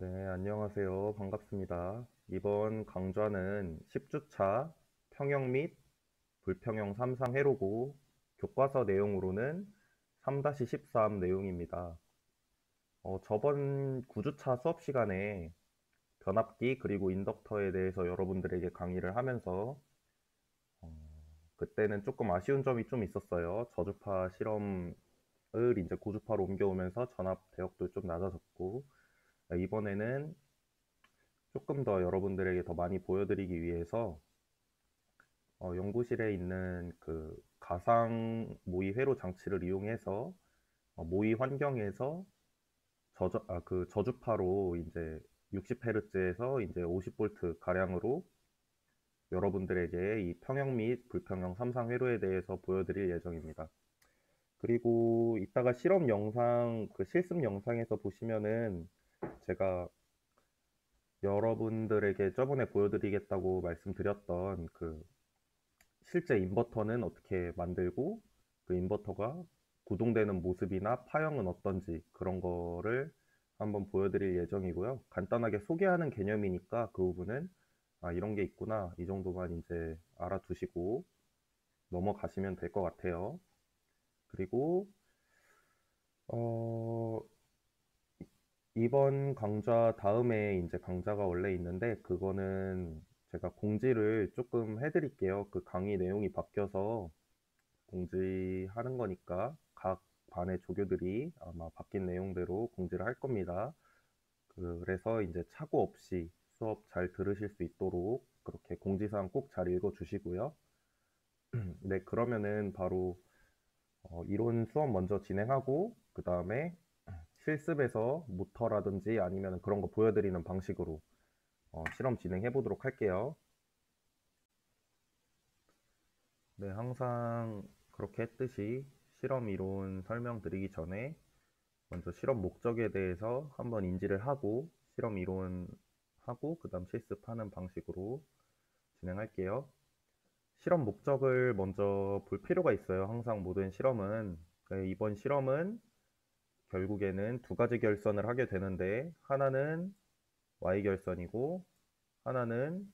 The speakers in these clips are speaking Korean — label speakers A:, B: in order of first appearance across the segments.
A: 네, 안녕하세요. 반갑습니다. 이번 강좌는 10주차 평형 및 불평형 삼상 회로고 교과서 내용으로는 3-13 내용입니다. 저번 9주차 수업 시간에 변압기 그리고 인덕터에 대해서 여러분들에게 강의를 하면서 그때는 조금 아쉬운 점이 좀 있었어요. 저주파 실험을 이제 고주파로 옮겨오면서 전압 대역도 좀 낮아졌고, 이번에는 조금 더 여러분들에게 더 많이 보여드리기 위해서 연구실에 있는 그 가상 모의 회로 장치를 이용해서 모의 환경에서 그 저주파로 이제 60Hz에서 이제 50V 가량으로 여러분들에게 이 평형 및 불평형 삼상 회로에 대해서 보여드릴 예정입니다. 그리고 이따가 실험 영상, 그 실습 영상에서 보시면은 제가 여러분들에게 저번에 보여드리겠다고 말씀드렸던 그 실제 인버터는 어떻게 만들고 그 인버터가 구동되는 모습이나 파형은 어떤지 그런 거를 한번 보여드릴 예정이고요. 간단하게 소개하는 개념이니까 그 부분은 이런 게 있구나 이 정도만 이제 알아두시고 넘어가시면 될 것 같아요. 그리고 어, 이번 강좌 다음에 이제 강좌가 원래 있는데 그거는 제가 공지를 조금 해드릴게요. 그 강의 내용이 바뀌어서 공지하는 거니까 각 반의 조교들이 아마 바뀐 내용대로 공지를 할 겁니다. 그래서 이제 착오 없이 수업 잘 들으실 수 있도록 그렇게 공지사항 꼭 잘 읽어주시고요. 네, 그러면은 바로 이론 수업 먼저 진행하고 그 다음에 실습에서 모터라든지 아니면 그런 거 보여드리는 방식으로 실험 진행해 보도록 할게요. 네, 항상 그렇게 했듯이 실험 이론 설명드리기 전에 먼저 실험 목적에 대해서 한번 인지를 하고 실험 이론하고 그 다음 실습하는 방식으로 진행할게요. 실험 목적을 먼저 볼 필요가 있어요. 항상 모든 실험은. 네, 이번 실험은 결국에는 두 가지 결선을 하게 되는데 하나는 Y결선이고 하나는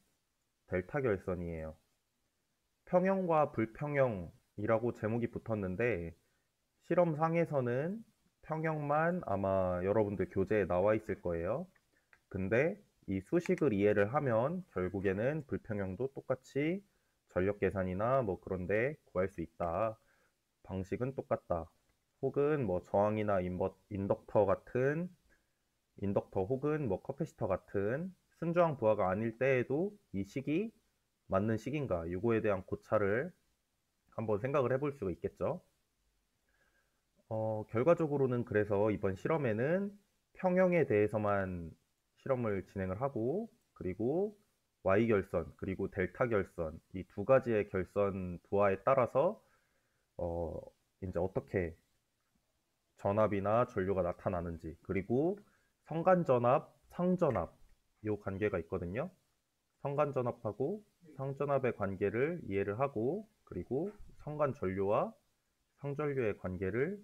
A: 델타 결선이에요. 평형과 불평형이라고 제목이 붙었는데 실험상에서는 평형만 아마 여러분들 교재에 나와 있을 거예요. 근데 이 수식을 이해를 하면 결국에는 불평형도 똑같이 전력 계산이나 뭐 그런데 구할 수 있다. 방식은 똑같다. 혹은 뭐 저항이나 인덕터 같은 인덕터 혹은 뭐 커패시터 같은 순저항 부하가 아닐 때에도 이 식이 맞는 식인가 이거에 대한 고찰을 한번 생각을 해볼 수가 있겠죠. 결과적으로는 그래서 이번 실험에는 평형에 대해서만 실험을 진행을 하고 그리고 Y결선 그리고 델타 결선 이 두 가지의 결선 부하에 따라서 어, 이제 어떻게 전압이나 전류가 나타나는지 그리고 성간전압, 상전압 요 관계가 있거든요. 성간전압하고 상전압의 관계를 이해를 하고 그리고 성간전류와 상전류의 관계를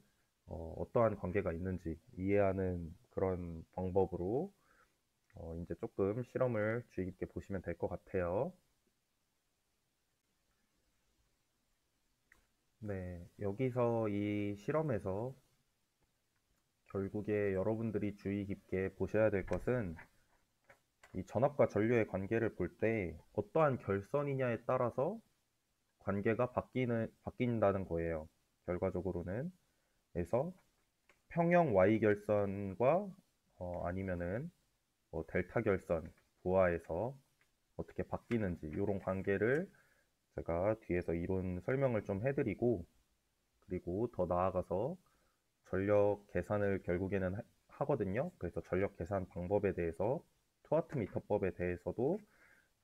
A: 떠한 관계가 있는지 이해하는 그런 방법으로 이제 조금 실험을 주의 깊게 보시면 될 것 같아요. 네, 여기서 이 실험에서 결국에 여러분들이 주의 깊게 보셔야 될 것은 이 전압과 전류의 관계를 볼 때 어떠한 결선이냐에 따라서 관계가 바뀐다는 거예요. 결과적으로는. 그래서 평형 Y 결선과 아니면은 뭐 델타 결선 부하에서 어떻게 바뀌는지 이런 관계를 제가 뒤에서 이론 설명을 좀 해드리고 그리고 더 나아가서 전력 계산을 결국에는 하거든요. 그래서 전력 계산 방법에 대해서 투와트 미터법에 대해서도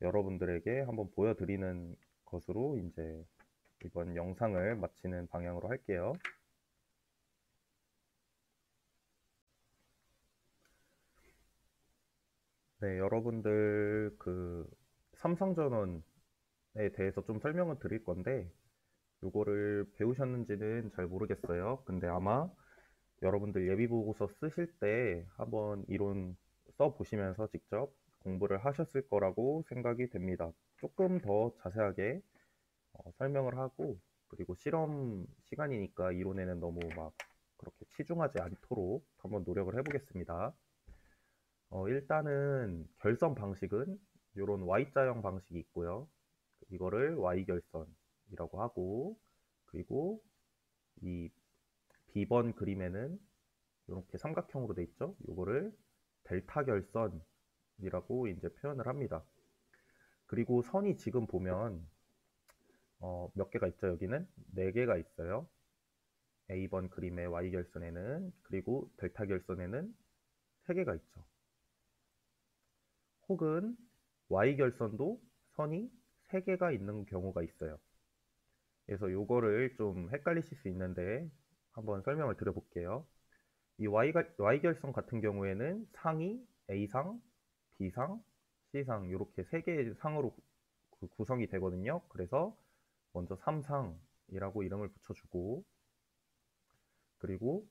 A: 여러분들에게 한번 보여드리는 것으로 이제 이번 영상을 마치는 방향으로 할게요. 네, 여러분들 그 삼성전원에 대해서 좀 설명을 드릴 건데 요거를 배우셨는지는 잘 모르겠어요. 근데 아마 여러분들 예비보고서 쓰실 때 한번 이론 써보시면서 직접 공부를 하셨을 거라고 생각이 됩니다. 조금 더 자세하게 설명을 하고, 그리고 실험 시간이니까 이론에는 너무 막 그렇게 치중하지 않도록 한번 노력을 해보겠습니다. 일단은 결선 방식은 이런 Y자형 방식이 있고요. 이거를 Y결선이라고 하고, 그리고 이 B번 그림에는 이렇게 삼각형으로 돼 있죠. 이거를 델타 결선이라고 이제 표현을 합니다. 그리고 선이 지금 보면 몇 개가 있죠. 여기는 4개가 있어요. A번 그림의 Y결선에는, 그리고 델타 결선에는 3개가 있죠. 혹은 Y결선도 선이 3개가 있는 경우가 있어요. 그래서 요거를 좀 헷갈리실 수 있는데 한번 설명을 드려볼게요. 이 Y결선 같은 경우에는 상이 A상, B상, C상 이렇게 3개의 상으로 구성이 되거든요. 그래서 먼저 3상이라고 이름을 붙여주고, 그리고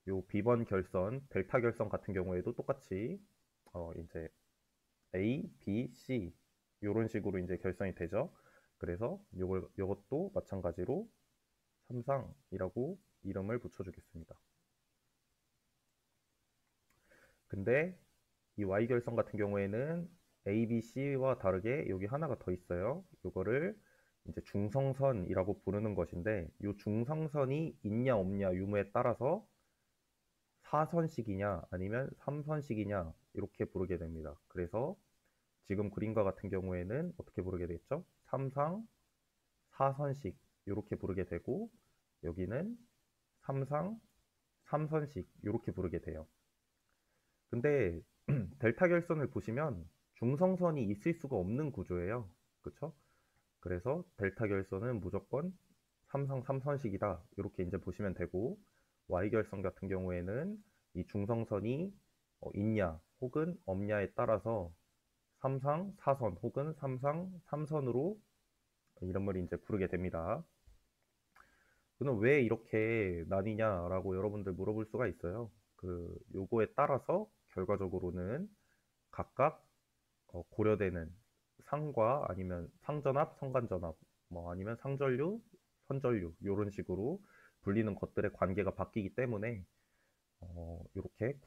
A: 요 B번 결선, 델타 결선 같은 경우에도 똑같이 이제 A, B, C 이런 식으로 이제 결선이 되죠. 그래서 요것도 마찬가지로 3상이라고 이름을 붙여주겠습니다. 근데 이 Y결선 같은 경우에는 A, B, C와 다르게 여기 하나가 더 있어요. 이거를 이제 중성선이라고 부르는 것인데, 이 중성선이 있냐 없냐 유무에 따라서 4선식이냐 아니면 3선식이냐 이렇게 부르게 됩니다. 그래서 지금 그림과 같은 경우에는 어떻게 부르게 되겠죠? 3상 4선식 이렇게 부르게 되고, 여기는 3상 3선식 이렇게 부르게 돼요. 근데 델타 결선을 보시면 중성선이 있을 수가 없는 구조예요. 그쵸? 그래서 델타 결선은 무조건 3상 3선식이다. 이렇게 이제 보시면 되고, Y결선 같은 경우에는 이 중성선이 있냐 혹은 없냐에 따라서 3상 4선 혹은 3상 3선으로 이름을 이제 부르게 됩니다. 그럼 왜 이렇게 나뉘냐라고 여러분들 물어볼 수가 있어요. 요거에 따라서 결과적으로는 각각 고려되는 상과 아니면 상전압, 성간전압, 뭐 아니면 상전류, 선전류 이런 식으로 불리는 것들의 관계가 바뀌기 때문에 이렇게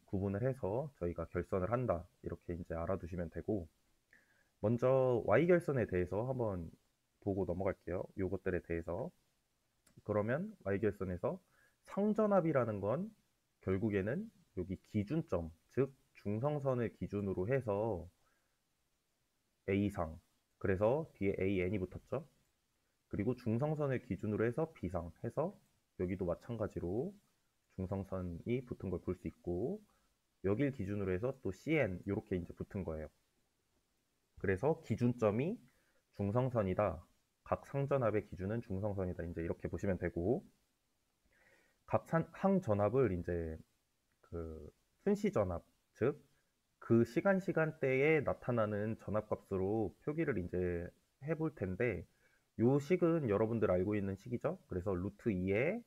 A: 구분을 해서 저희가 결선을 한다 이렇게 이제 알아두시면 되고, 먼저 Y결선에 대해서 한번 보고 넘어갈게요. 요것들에 대해서. 그러면 Y결선에서 상전압이라는 건 결국에는 여기 기준점, 즉 중성선을 기준으로 해서 A상, 그래서 뒤에 AN이 붙었죠. 그리고 중성선을 기준으로 해서 B상 해서 여기도 마찬가지로 중성선이 붙은 걸 볼 수 있고, 여길 기준으로 해서 또 CN 이렇게 이제 붙은 거예요. 그래서 기준점이 중성선이다. 각 상전압의 기준은 중성선이다. 이제 이렇게 보시면 되고, 각 항전압을 이제 그 순시전압, 즉 그 시간대에 나타나는 전압값으로 표기를 이제 해볼 텐데, 요 식은 여러분들 알고 있는 식이죠. 그래서 루트 2에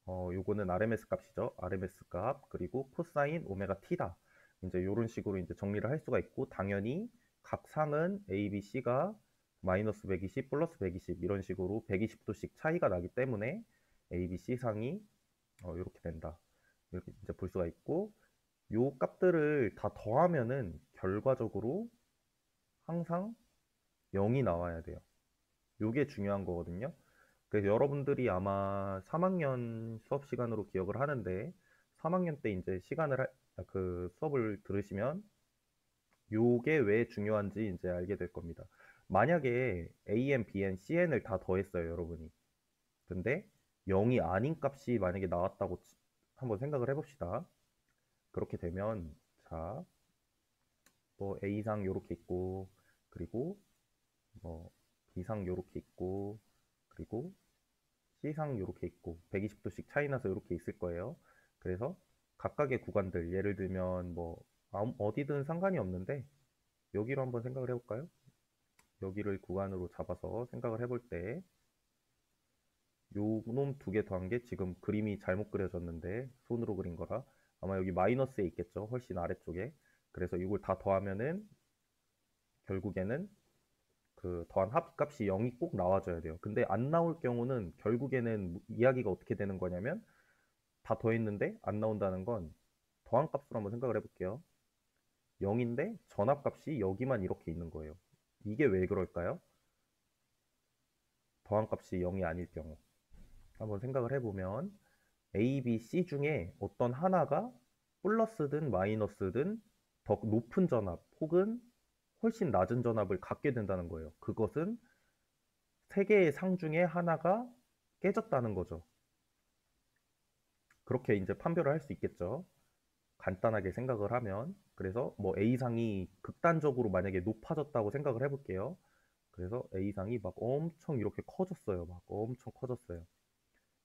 A: 요거는 RMS 값이죠. RMS 값, 그리고 코사인 오메가 t다. 이제 이런 식으로 이제 정리를 할 수가 있고, 당연히 각 상은 A, B, C가 마이너스 120, 플러스 120 이런 식으로 120도씩 차이가 나기 때문에 A, B, C 상이 이렇게 된다. 이렇게 이제 볼 수가 있고, 요 값들을 다 더하면은 결과적으로 항상 0이 나와야 돼요. 요게 중요한 거거든요. 그래서 여러분들이 아마 3학년 수업 시간으로 기억을 하는데, 3학년 때 이제 그 수업을 들으시면 요게 왜 중요한지 이제 알게 될 겁니다. 만약에 AN, BN, CN을 다 더했어요, 여러분이. 근데 0이 아닌 값이 만약에 나왔다고 한번 생각을 해봅시다. 그렇게 되면, 자, 뭐 A상 요렇게 있고, 그리고 뭐 B상 요렇게 있고, 그리고 C상 요렇게 있고, 120도씩 차이 나서 요렇게 있을 거예요. 그래서 각각의 구간들, 예를 들면 뭐 어디든 상관이 없는데 여기로 한번 생각을 해볼까요? 여기를 구간으로 잡아서 생각을 해볼 때, 요 놈 두 개 더한 게 지금 그림이 잘못 그려졌는데 손으로 그린 거라 아마 여기 마이너스에 있겠죠. 훨씬 아래쪽에. 그래서 이걸 다 더하면은 결국에는 그 더한 합값이 0이 꼭 나와줘야 돼요. 근데 안 나올 경우는 결국에는 이야기가 어떻게 되는 거냐면 다 더했는데 안 나온다는 건 더한 값으로 한번 생각을 해볼게요. 0인데 전압값이 여기만 이렇게 있는 거예요. 이게 왜 그럴까요? 더한 값이 0이 아닐 경우. 한번 생각을 해보면 A, B, C 중에 어떤 하나가 플러스든 마이너스든 더 높은 전압 혹은 훨씬 낮은 전압을 갖게 된다는 거예요. 그것은 세 개의 상 중에 하나가 깨졌다는 거죠. 그렇게 이제 판별을 할 수 있겠죠. 간단하게 생각을 하면. 그래서 뭐 A상이 극단적으로 만약에 높아졌다고 생각을 해볼게요. 그래서 A상이 막 엄청 이렇게 커졌어요. 막 엄청 커졌어요.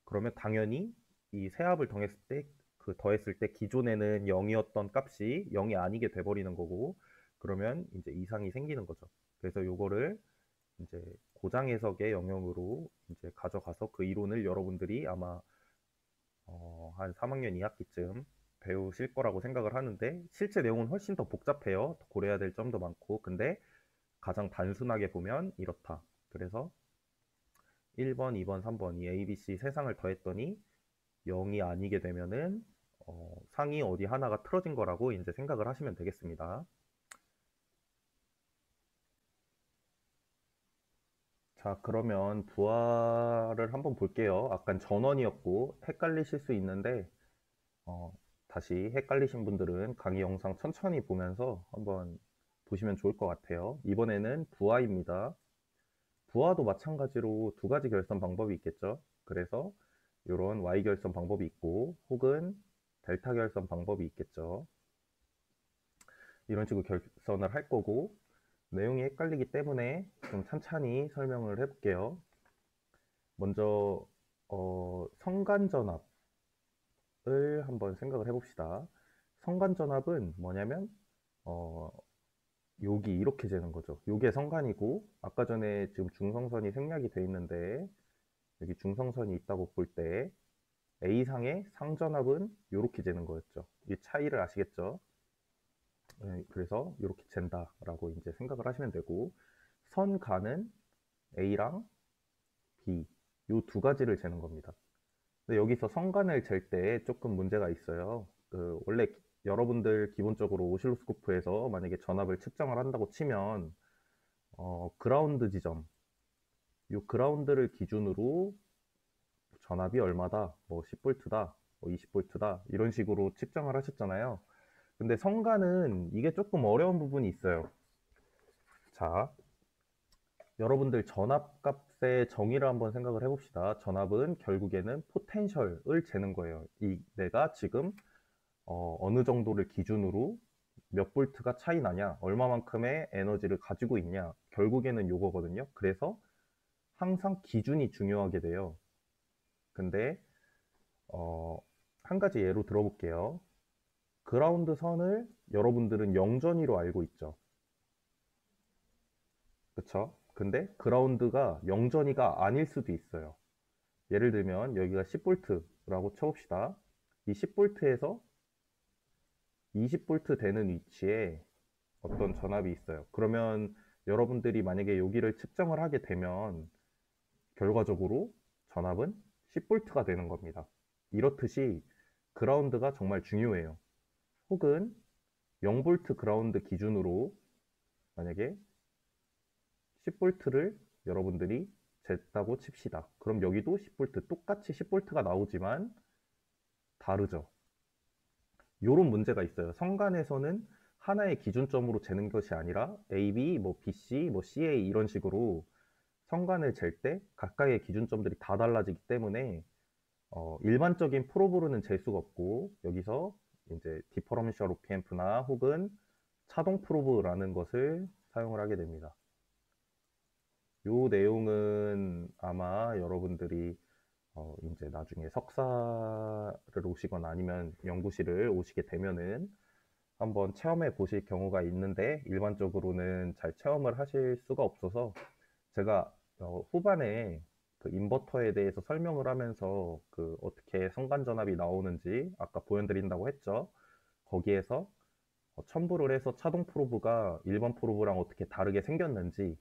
A: 그러면 당연히 이 세합을 더했을 때 기존에는 0이었던 값이 0이 아니게 돼버리는 거고, 그러면 이제 이상이 생기는 거죠. 그래서 요거를 이제 고장 해석의 영역으로 이제 가져가서 그 이론을 여러분들이 아마 한 3학년 2학기쯤 배우실 거라고 생각을 하는데, 실제 내용은 훨씬 더 복잡해요. 고려해야 될 점도 많고. 근데 가장 단순하게 보면 이렇다. 그래서 1번, 2번, 3번 이 A, B, C 세 상을 더했더니 0이 아니게 되면은 상이 어디 하나가 틀어진 거라고 이제 생각을 하시면 되겠습니다. 자, 그러면 부하를 한번 볼게요. 아까 전원이었고 헷갈리실 수 있는데 어, 다시 헷갈리신 분들은 강의 영상 천천히 보면서 한번 보시면 좋을 것 같아요. 이번에는 부하입니다. 부하도 마찬가지로 두 가지 결선 방법이 있겠죠. 그래서 이런 Y 결선 방법이 있고 혹은 델타 결선 방법이 있겠죠. 이런 식으로 결선을 할 거고, 내용이 헷갈리기 때문에 좀 찬찬히 설명을 해볼게요. 먼저 성간전압을 한번 생각을 해봅시다. 성간전압은 뭐냐면 어, 여기 이렇게 재는 거죠. 요게 성간이고, 아까 전에 지금 중성선이 생략이 돼 있는데 여기 중성선이 있다고 볼 때 A상의 상전압은 이렇게 재는 거였죠. 이 차이를 아시겠죠? 네, 그래서 이렇게 잰다라고 이제 생각을 하시면 되고, 선간은 A랑 B 요 두 가지를 재는 겁니다. 근데 여기서 선간을 잴 때 조금 문제가 있어요. 그 원래 여러분들 기본적으로 오실로스코프에서 만약에 전압을 측정을 한다고 치면 그라운드 지점, 요 그라운드를 기준으로 전압이 얼마다, 뭐 10V다, 뭐 20V다 이런 식으로 측정을 하셨잖아요. 근데 성간은 이게 조금 어려운 부분이 있어요. 자, 여러분들 전압값의 정의를 한번 생각을 해봅시다. 전압은 결국에는 포텐셜을 재는 거예요. 내가 지금 어느 정도를 기준으로 몇 볼트가 차이 나냐, 얼마만큼의 에너지를 가지고 있냐, 결국에는 요거거든요. 그래서 항상 기준이 중요하게 돼요. 근데 한 가지 예로 들어볼게요. 그라운드 선을 여러분들은 영전위로 알고 있죠. 그쵸? 근데 그라운드가 영전위가 아닐 수도 있어요. 예를 들면 여기가 10V라고 쳐봅시다. 이 10V에서 20V 되는 위치에 어떤 전압이 있어요. 그러면 여러분들이 만약에 여기를 측정을 하게 되면 결과적으로 전압은 10V가 되는 겁니다. 이렇듯이 그라운드가 정말 중요해요. 혹은 0V 그라운드 기준으로 만약에 10V를 여러분들이 쟀다고 칩시다. 그럼 여기도 10V, 똑같이 10V가 나오지만 다르죠. 이런 문제가 있어요. 성간에서는 하나의 기준점으로 재는 것이 아니라 AB, 뭐 BC, 뭐 CA 이런 식으로 성간을 잴 때 각각의 기준점들이 다 달라지기 때문에 일반적인 프로브로는 잴 수가 없고, 여기서 이제 디퍼런셜 오피앰프나 혹은 차동 프로브라는 것을 사용을 하게 됩니다. 요 내용은 아마 여러분들이 이제 나중에 석사를 오시거나 아니면 연구실을 오시게 되면은 한번 체험해 보실 경우가 있는데, 일반적으로는 잘 체험을 하실 수가 없어서 제가 후반에 그 인버터에 대해서 설명을 하면서 그 어떻게 성간전압이 나오는지 아까 보여드린다고 했죠. 거기에서 첨부를 해서 차동 프로브가 일반 프로브랑 어떻게 다르게 생겼는지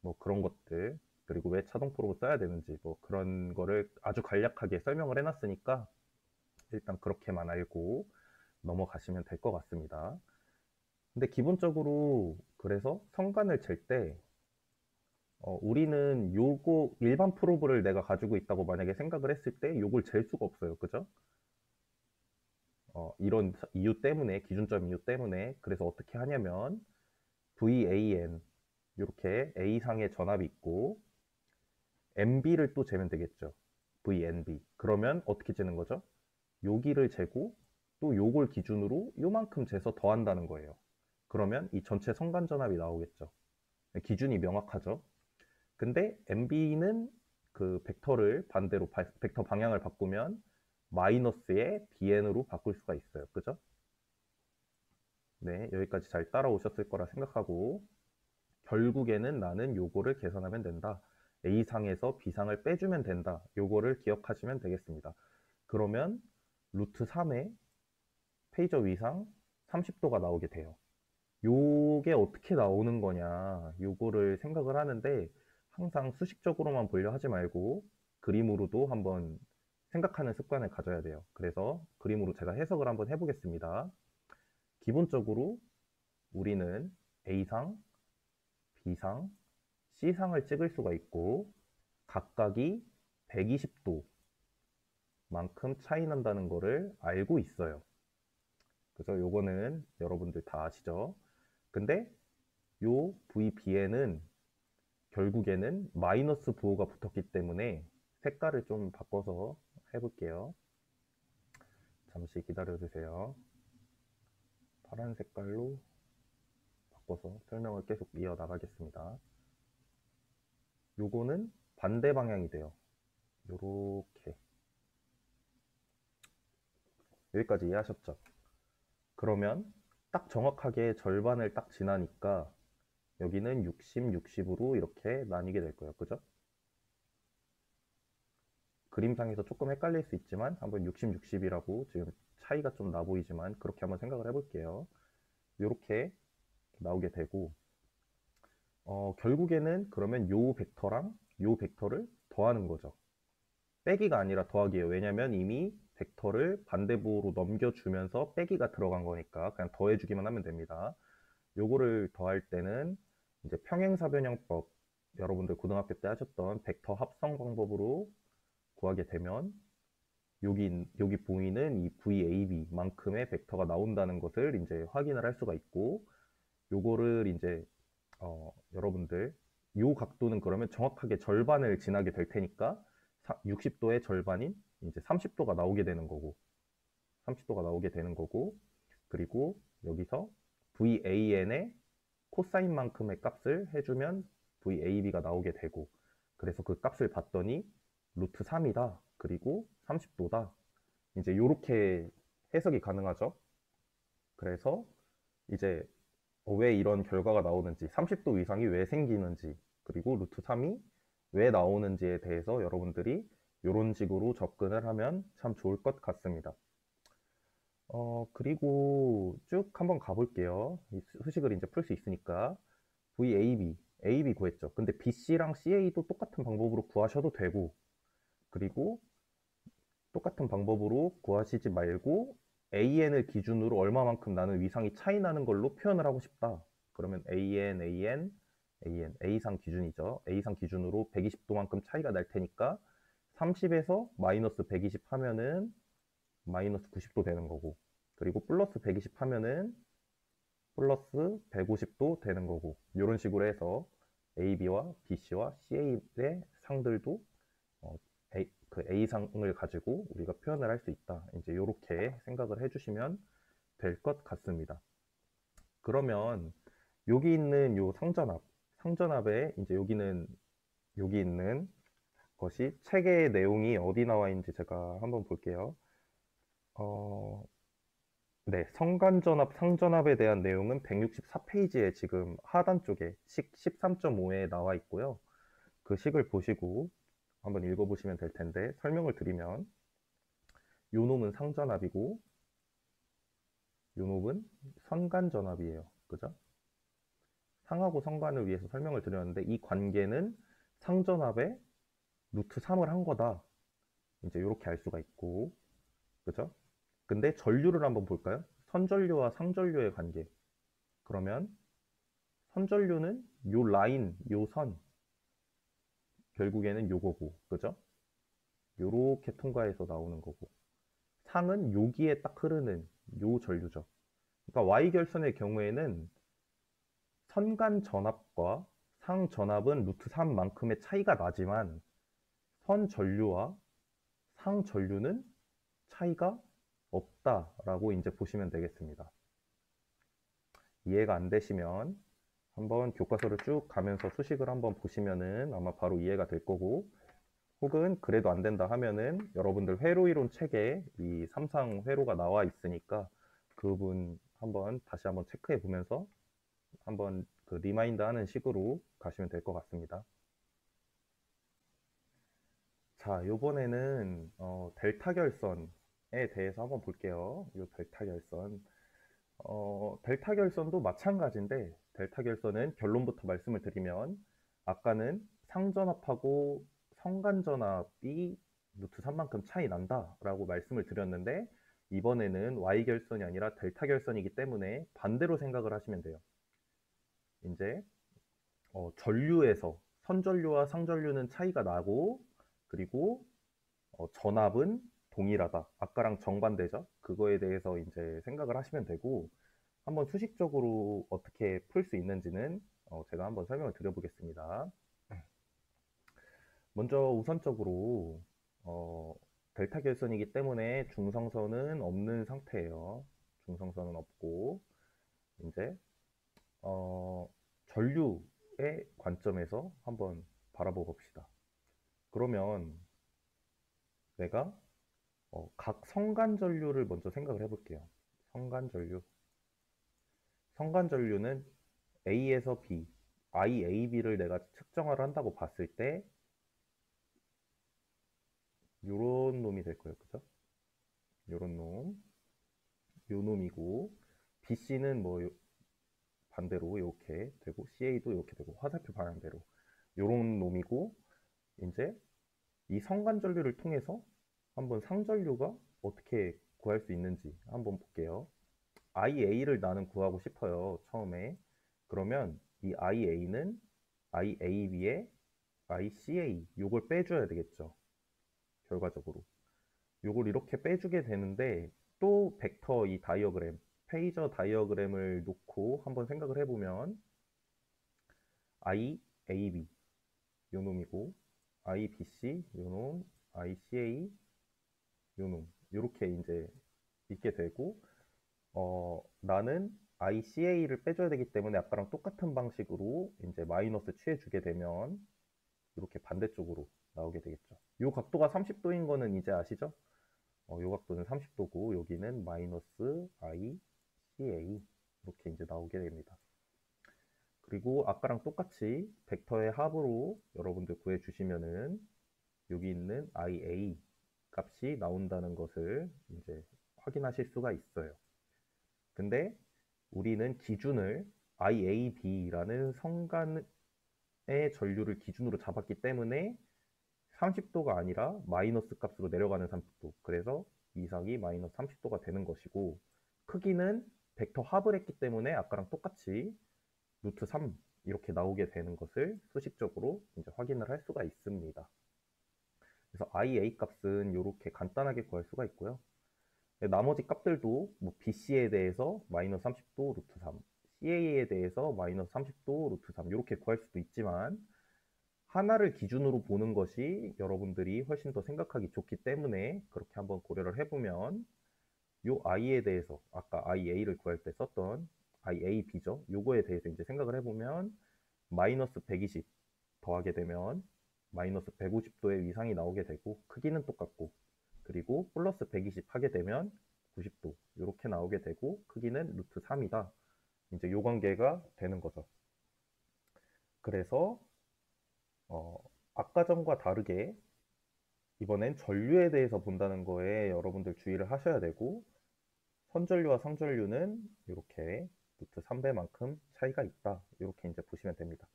A: 뭐 그런 것들, 그리고 왜 차동 프로브 써야 되는지 뭐 그런 거를 아주 간략하게 설명을 해놨으니까 일단 그렇게만 알고 넘어가시면 될 것 같습니다. 근데 기본적으로 그래서 성간을 잴 때 우리는 요거 일반 프로브를 내가 가지고 있다고 만약에 생각을 했을 때 요걸 잴 수가 없어요. 그죠? 이런 이유 때문에, 기준점 이유 때문에. 그래서 어떻게 하냐면 VAN 이렇게 A상의 전압이 있고 MB를 또 재면 되겠죠. VNB. 그러면 어떻게 재는 거죠? 여기를 재고 또 요걸 기준으로 요만큼 재서 더한다는 거예요. 그러면 이 전체 성간전압이 나오겠죠. 기준이 명확하죠. 근데 MB는 그 벡터를 반대로 벡터 방향을 바꾸면 마이너스의 BN으로 바꿀 수가 있어요. 그죠? 네, 여기까지 잘 따라오셨을 거라 생각하고 결국에는 나는 요거를 계산하면 된다. A상에서 B상을 빼주면 된다. 요거를 기억하시면 되겠습니다. 그러면 루트 3의 페이저 위상 30도가 나오게 돼요. 요게 어떻게 나오는 거냐, 요거를 생각을 하는데 항상 수식적으로만 보려 하지 말고 그림으로도 한번 생각하는 습관을 가져야 돼요. 그래서 그림으로 제가 해석을 한번 해보겠습니다. 기본적으로 우리는 A상, B상, C상을 찍을 수가 있고 각각이 120도만큼 차이 난다는 거를 알고 있어요. 그래서 요거는 여러분들 다 아시죠? 근데 요 VB에는 결국에는 마이너스 부호가 붙었기 때문에 색깔을 좀 바꿔서 해볼게요. 잠시 기다려주세요. 파란 색깔로 바꿔서 설명을 계속 이어나가겠습니다. 요거는 반대 방향이 돼요. 요렇게. 여기까지 이해하셨죠? 그러면 딱 정확하게 절반을 딱 지나니까 여기는 60, 60으로 이렇게 나뉘게 될 거예요. 그죠? 그림상에서 조금 헷갈릴 수 있지만 한번 60, 60이라고 지금 차이가 좀 나 보이지만 그렇게 한번 생각을 해볼게요. 이렇게 나오게 되고 결국에는 그러면 요 벡터랑 요 벡터를 더하는 거죠. 빼기가 아니라 더하기예요. 왜냐면 이미 벡터를 반대부호로 넘겨주면서 빼기가 들어간 거니까 그냥 더해주기만 하면 됩니다. 요거를 더할 때는 이제 평행사변형법, 여러분들 고등학교 때 하셨던 벡터 합성 방법으로 구하게 되면 여기 보이는 이 VAB만큼의 벡터가 나온다는 것을 이제 확인을 할 수가 있고, 요거를 이제 여러분들 요 각도는 그러면 정확하게 절반을 지나게 될 테니까 60도의 절반인 이제 30도가 나오게 되는 거고, 30도가 나오게 되는 거고, 그리고 여기서 VAN의 코사인만큼의 값을 해주면 VAB가 나오게 되고, 그래서 그 값을 봤더니 루트 3이다. 그리고 30도다. 이제 이렇게 해석이 가능하죠. 그래서 이제 왜 이런 결과가 나오는지, 30도 이상이 왜 생기는지, 그리고 루트 3이 왜 나오는지에 대해서 여러분들이 이런 식으로 접근을 하면 참 좋을 것 같습니다. 그리고 쭉 한번 가볼게요. 이 수식을 이제 풀 수 있으니까. VAB, AB 구했죠. 근데 BC랑 CA도 똑같은 방법으로 구하셔도 되고, 그리고 똑같은 방법으로 구하시지 말고 AN을 기준으로 얼마만큼 나는 위상이 차이 나는 걸로 표현을 하고 싶다. 그러면 AN, AN, AN, A상 기준이죠. A상 기준으로 120도만큼 차이가 날 테니까 30에서 마이너스 120 하면은 마이너스 90도 되는 거고, 그리고 플러스 120 하면은 플러스 150도 되는 거고, 이런 식으로 해서 AB와 BC와 CA의 상들도 그 A상을 가지고 우리가 표현을 할 수 있다. 이제 이렇게 생각을 해주시면 될 것 같습니다. 그러면 여기 있는 요 상전압에 이제 여기 있는 것이 책의 내용이 어디 나와 있는지 제가 한번 볼게요. 네, 성간전압, 상전압에 대한 내용은 164페이지에 지금 하단 쪽에 식 13.5에 나와 있고요. 그 식을 보시고 한번 읽어보시면 될 텐데 설명을 드리면 요 놈은 상전압이고 요 놈은 선간전압이에요. 그죠? 상하고 선간을 위해서 설명을 드렸는데 이 관계는 상전압에 루트 3을 한 거다. 이제 이렇게 알 수가 있고, 그죠? 근데 전류를 한번 볼까요? 선전류와 상전류의 관계. 그러면 선전류는 요 라인, 요 선, 결국에는 요거고, 그죠? 요렇게 통과해서 나오는 거고. 상은 여기에 딱 흐르는 요 전류죠. 그러니까 Y결선의 경우에는 선간 전압과 상 전압은 루트 3만큼의 차이가 나지만 선 전류와 상 전류는 차이가 없다라고 이제 보시면 되겠습니다. 이해가 안 되시면 한번 교과서를 쭉 가면서 수식을 한번 보시면은 아마 바로 이해가 될 거고, 혹은 그래도 안 된다 하면은 여러분들 회로이론 책에 이 삼상 회로가 나와 있으니까 그 부분 한번 다시 한번 체크해 보면서 한번 그 리마인드 하는 식으로 가시면 될 것 같습니다. 자, 요번에는 델타 결선에 대해서 한번 볼게요. 요 델타 결선. 델타 결선도 마찬가지인데, 델타 결선은 결론부터 말씀을 드리면, 아까는 상전압하고 성간전압이 루트 3만큼 차이 난다라고 말씀을 드렸는데, 이번에는 Y 결선이 아니라 델타 결선이기 때문에 반대로 생각을 하시면 돼요. 이제 전류에서 선전류와 상전류는 차이가 나고, 그리고 전압은 동일하다. 아까랑 정반대죠. 그거에 대해서 이제 생각을 하시면 되고, 한번 수식적으로 어떻게 풀 수 있는지는 제가 한번 설명을 드려보겠습니다. 먼저 우선적으로 델타 결선이기 때문에 중성선은 없는 상태예요. 중성선은 없고, 이제 전류의 관점에서 한번 바라보 봅시다. 그러면 내가 각 성간전류를 먼저 생각을 해볼게요. 성간전류. 성간전류는 A에서 B, IAB를 내가 측정을 한다고 봤을 때 요런 놈이 될 거예요. 그죠? 요런 놈. 요 놈이고, BC는 뭐 반대로 이렇게 되고, CA도 이렇게 되고, 화살표 방향대로 요런 놈이고, 이제 이 성간전류를 통해서 한번 상전류가 어떻게 구할 수 있는지 한번 볼게요. IA를 나는 구하고 싶어요. 처음에. 그러면 이 IA는 IAB에 ICA 요걸 빼줘야 되겠죠. 결과적으로. 요걸 이렇게 빼주게 되는데 또 벡터 이 다이어그램, 페이저 다이어그램을 놓고 한번 생각을 해보면 IAB 요 놈이고 IBC 요 놈, ICA 요 놈. 요렇게 이제 있게 되고 나는 ICA를 빼줘야 되기 때문에 아까랑 똑같은 방식으로 이제 마이너스 취해주게 되면 이렇게 반대쪽으로 나오게 되겠죠. 이 각도가 30도인 거는 이제 아시죠? 이 각도는 30도고 여기는 마이너스 ICA 이렇게 이제 나오게 됩니다. 그리고 아까랑 똑같이 벡터의 합으로 여러분들 구해주시면은 여기 있는 IA 값이 나온다는 것을 이제 확인하실 수가 있어요. 근데 우리는 기준을 IAB라는 성간의 전류를 기준으로 잡았기 때문에 30도가 아니라 마이너스 값으로 내려가는 30도. 그래서 이상이 마이너스 30도가 되는 것이고, 크기는 벡터 합을 했기 때문에 아까랑 똑같이 루트 3 이렇게 나오게 되는 것을 수식적으로 이제 확인을 할 수가 있습니다. 그래서 IA 값은 이렇게 간단하게 구할 수가 있고요. 나머지 값들도 뭐 BC에 대해서 마이너스 30도 루트 3, CA에 대해서 마이너스 30도 루트 3 이렇게 구할 수도 있지만 하나를 기준으로 보는 것이 여러분들이 훨씬 더 생각하기 좋기 때문에 그렇게 한번 고려를 해보면 요 I에 대해서 아까 IA를 구할 때 썼던 IAB죠. 요거에 대해서 이제 생각을 해보면 마이너스 120 더하게 되면 마이너스 150도의 위상이 나오게 되고 크기는 똑같고 그리고 플러스 120 하게 되면 90도 이렇게 나오게 되고 크기는 루트 3이다. 이제 요 관계가 되는 거죠. 그래서 아까 전과 다르게 이번엔 전류에 대해서 본다는 거에 여러분들 주의를 하셔야 되고, 선전류와 상전류는 이렇게 루트 3배만큼 차이가 있다. 이렇게 이제 보시면 됩니다.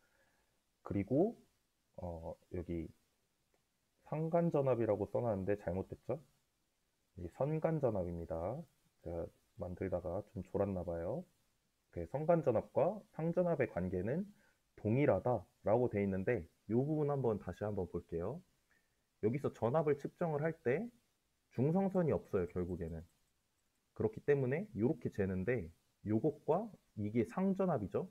A: 그리고 여기 상간전압이라고 써놨는데 잘못됐죠? 이 선간전압입니다. 제가 만들다가 좀 졸았나 봐요. 선간전압과 상전압의 관계는 동일하다라고 되어 있는데 이 부분 다시 한번 볼게요. 여기서 전압을 측정을 할 때 중성선이 없어요, 결국에는. 그렇기 때문에 이렇게 재는데 요것과 이게 상전압이죠.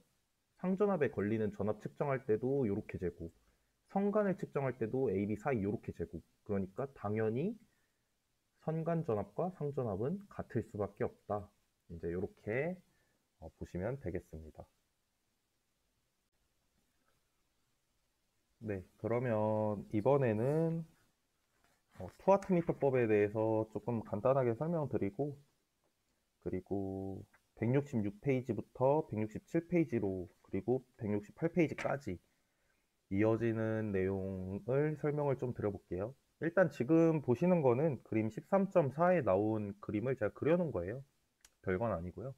A: 상전압에 걸리는 전압 측정할 때도 이렇게 재고 선간을 측정할 때도 AB 사이 이렇게 재고 그러니까 당연히 선간 전압과 상전압은 같을 수밖에 없다. 이제 이렇게 보시면 되겠습니다. 네, 그러면 이번에는 투와트미터법에 대해서 조금 간단하게 설명드리고 그리고 166페이지부터 167페이지로 그리고 168페이지까지 이어지는 내용을 설명을 좀 드려볼게요. 일단 지금 보시는 거는 그림 13.4에 나온 그림을 제가 그려놓은 거예요. 별건 아니고요.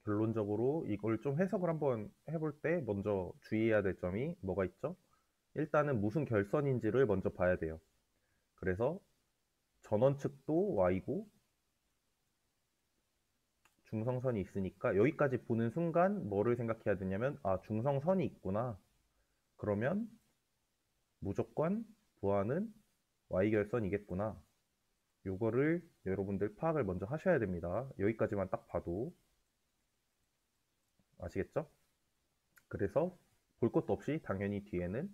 A: 결론적으로 이걸 좀 해석을 한번 해볼 때 먼저 주의해야 될 점이 뭐가 있죠? 일단은 무슨 결선인지를 먼저 봐야 돼요. 그래서 전원 측도 Y고 중성선이 있으니까 여기까지 보는 순간 뭐를 생각해야 되냐면 아, 중성선이 있구나. 그러면 무조건 부하는 Y결선이겠구나. 요거를 여러분들 파악을 먼저 하셔야 됩니다. 여기까지만 딱 봐도 아시겠죠? 그래서 볼 것도 없이 당연히 뒤에는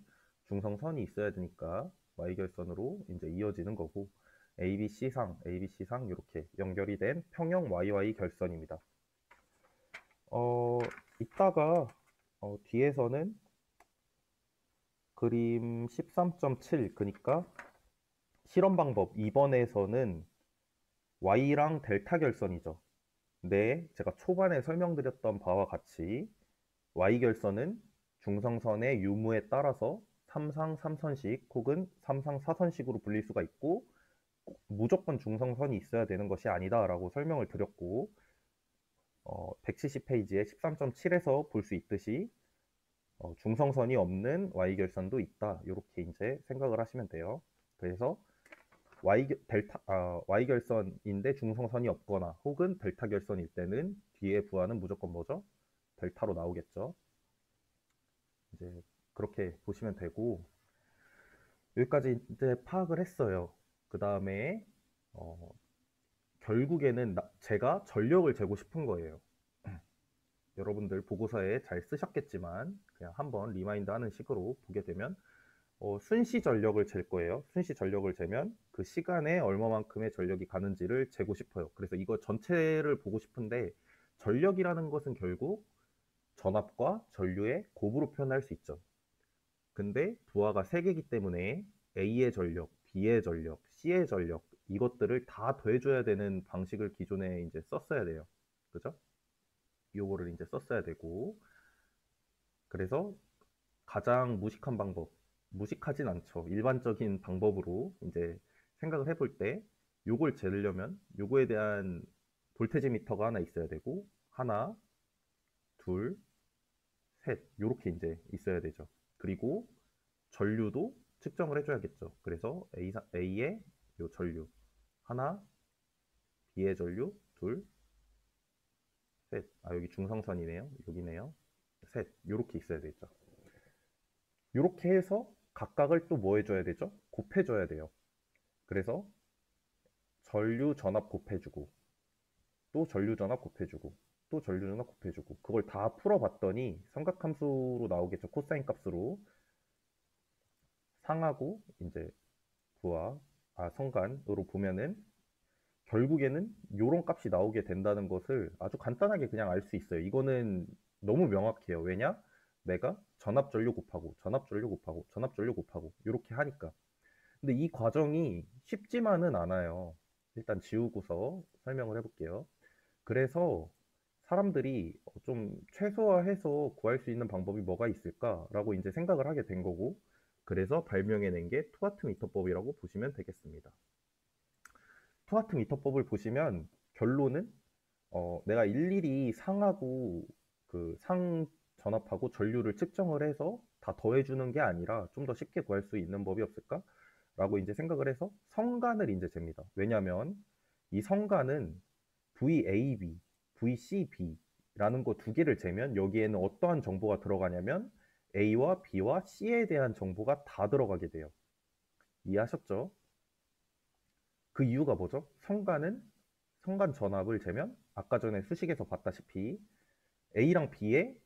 A: 중성선이 있어야 되니까 Y결선으로 이제 이어지는 거고 ABC상 이렇게 연결이 된 평형 YY 결선입니다. 이따가 뒤에서는 그림 13.7 그러니까 실험 방법 2번에서는 Y랑 델타 결선이죠. 네, 제가 초반에 설명드렸던 바와 같이 Y결선은 중성선의 유무에 따라서 3상 3선식 혹은 3상 4선식으로 불릴 수가 있고 무조건 중성선이 있어야 되는 것이 아니다 라고 설명을 드렸고 170페이지에 13.7에서 볼 수 있듯이 중성선이 없는 Y결선도 있다 이렇게 이제 생각을 하시면 돼요. 그래서 Y결선인데 중성선이 없거나 혹은 델타 결선일 때는 뒤에 부하는 무조건 뭐죠? 델타로 나오겠죠. 이제 그렇게 보시면 되고 여기까지 이제 파악을 했어요. 그 다음에 결국에는 제가 전력을 재고 싶은 거예요. 여러분들 보고서에 잘 쓰셨겠지만 그냥 한번 리마인드 하는 식으로 보게 되면 순시 전력을 잴 거예요. 순시 전력을 재면 그 시간에 얼마만큼의 전력이 가는지를 재고 싶어요. 그래서 이거 전체를 보고 싶은데 전력이라는 것은 결국 전압과 전류의 곱으로 표현할 수 있죠. 근데 부하가 3개이기 때문에 A의 전력, B의 전력, C의 전력 이것들을 다 더해줘야 되는 방식을 기존에 이제 썼어야 돼요. 그죠? 요거를 이제 썼어야 되고 그래서 가장 무식한 방법, 무식하진 않죠. 일반적인 방법으로 이제 생각을 해볼 때 요걸 재려면 요거에 대한 볼테지 미터가 하나 있어야 되고 하나, 둘, 셋 요렇게 이제 있어야 되죠. 그리고 전류도 측정을 해줘야겠죠. 그래서 A의 요 전류 하나, B의 전류 둘, 셋. 아 여기 중성선이네요. 여기네요. 셋. 요렇게 있어야 되죠. 요렇게 해서 각각을 또 뭐 해줘야 되죠? 곱해줘야 돼요. 그래서 전류 전압 곱해주고 또 전류 전압 곱해주고 또 전류 전압 곱해주고 그걸 다 풀어봤더니 삼각함수로 나오겠죠. 코사인 값으로 상하고 이제 부하 성간으로 보면은 결국에는 요런 값이 나오게 된다는 것을 아주 간단하게 그냥 알 수 있어요. 이거는 너무 명확해요. 왜냐? 내가 전압전류 곱하고 전압전류 곱하고 전압전류 곱하고 이렇게 하니까. 근데 이 과정이 쉽지만은 않아요. 일단 지우고서 설명을 해볼게요. 그래서 사람들이 좀 최소화해서 구할 수 있는 방법이 뭐가 있을까라고 이제 생각을 하게 된 거고 그래서 발명해낸 게 투와트 미터법이라고 보시면 되겠습니다. 투와트 미터법을 보시면 결론은 내가 일일이 상하고 그 상 전압하고 전류를 측정을 해서 다 더해주는 게 아니라 좀 더 쉽게 구할 수 있는 법이 없을까? 라고 이제 생각을 해서 성간을 이제 잽니다. 왜냐하면 이 성간은 VAB, VCB라는 거 두 개를 재면 여기에는 어떠한 정보가 들어가냐면 A와 B와 C에 대한 정보가 다 들어가게 돼요. 이해하셨죠? 그 이유가 뭐죠? 성간은 성간 전압을 재면 아까 전에 수식에서 봤다시피 A랑 B에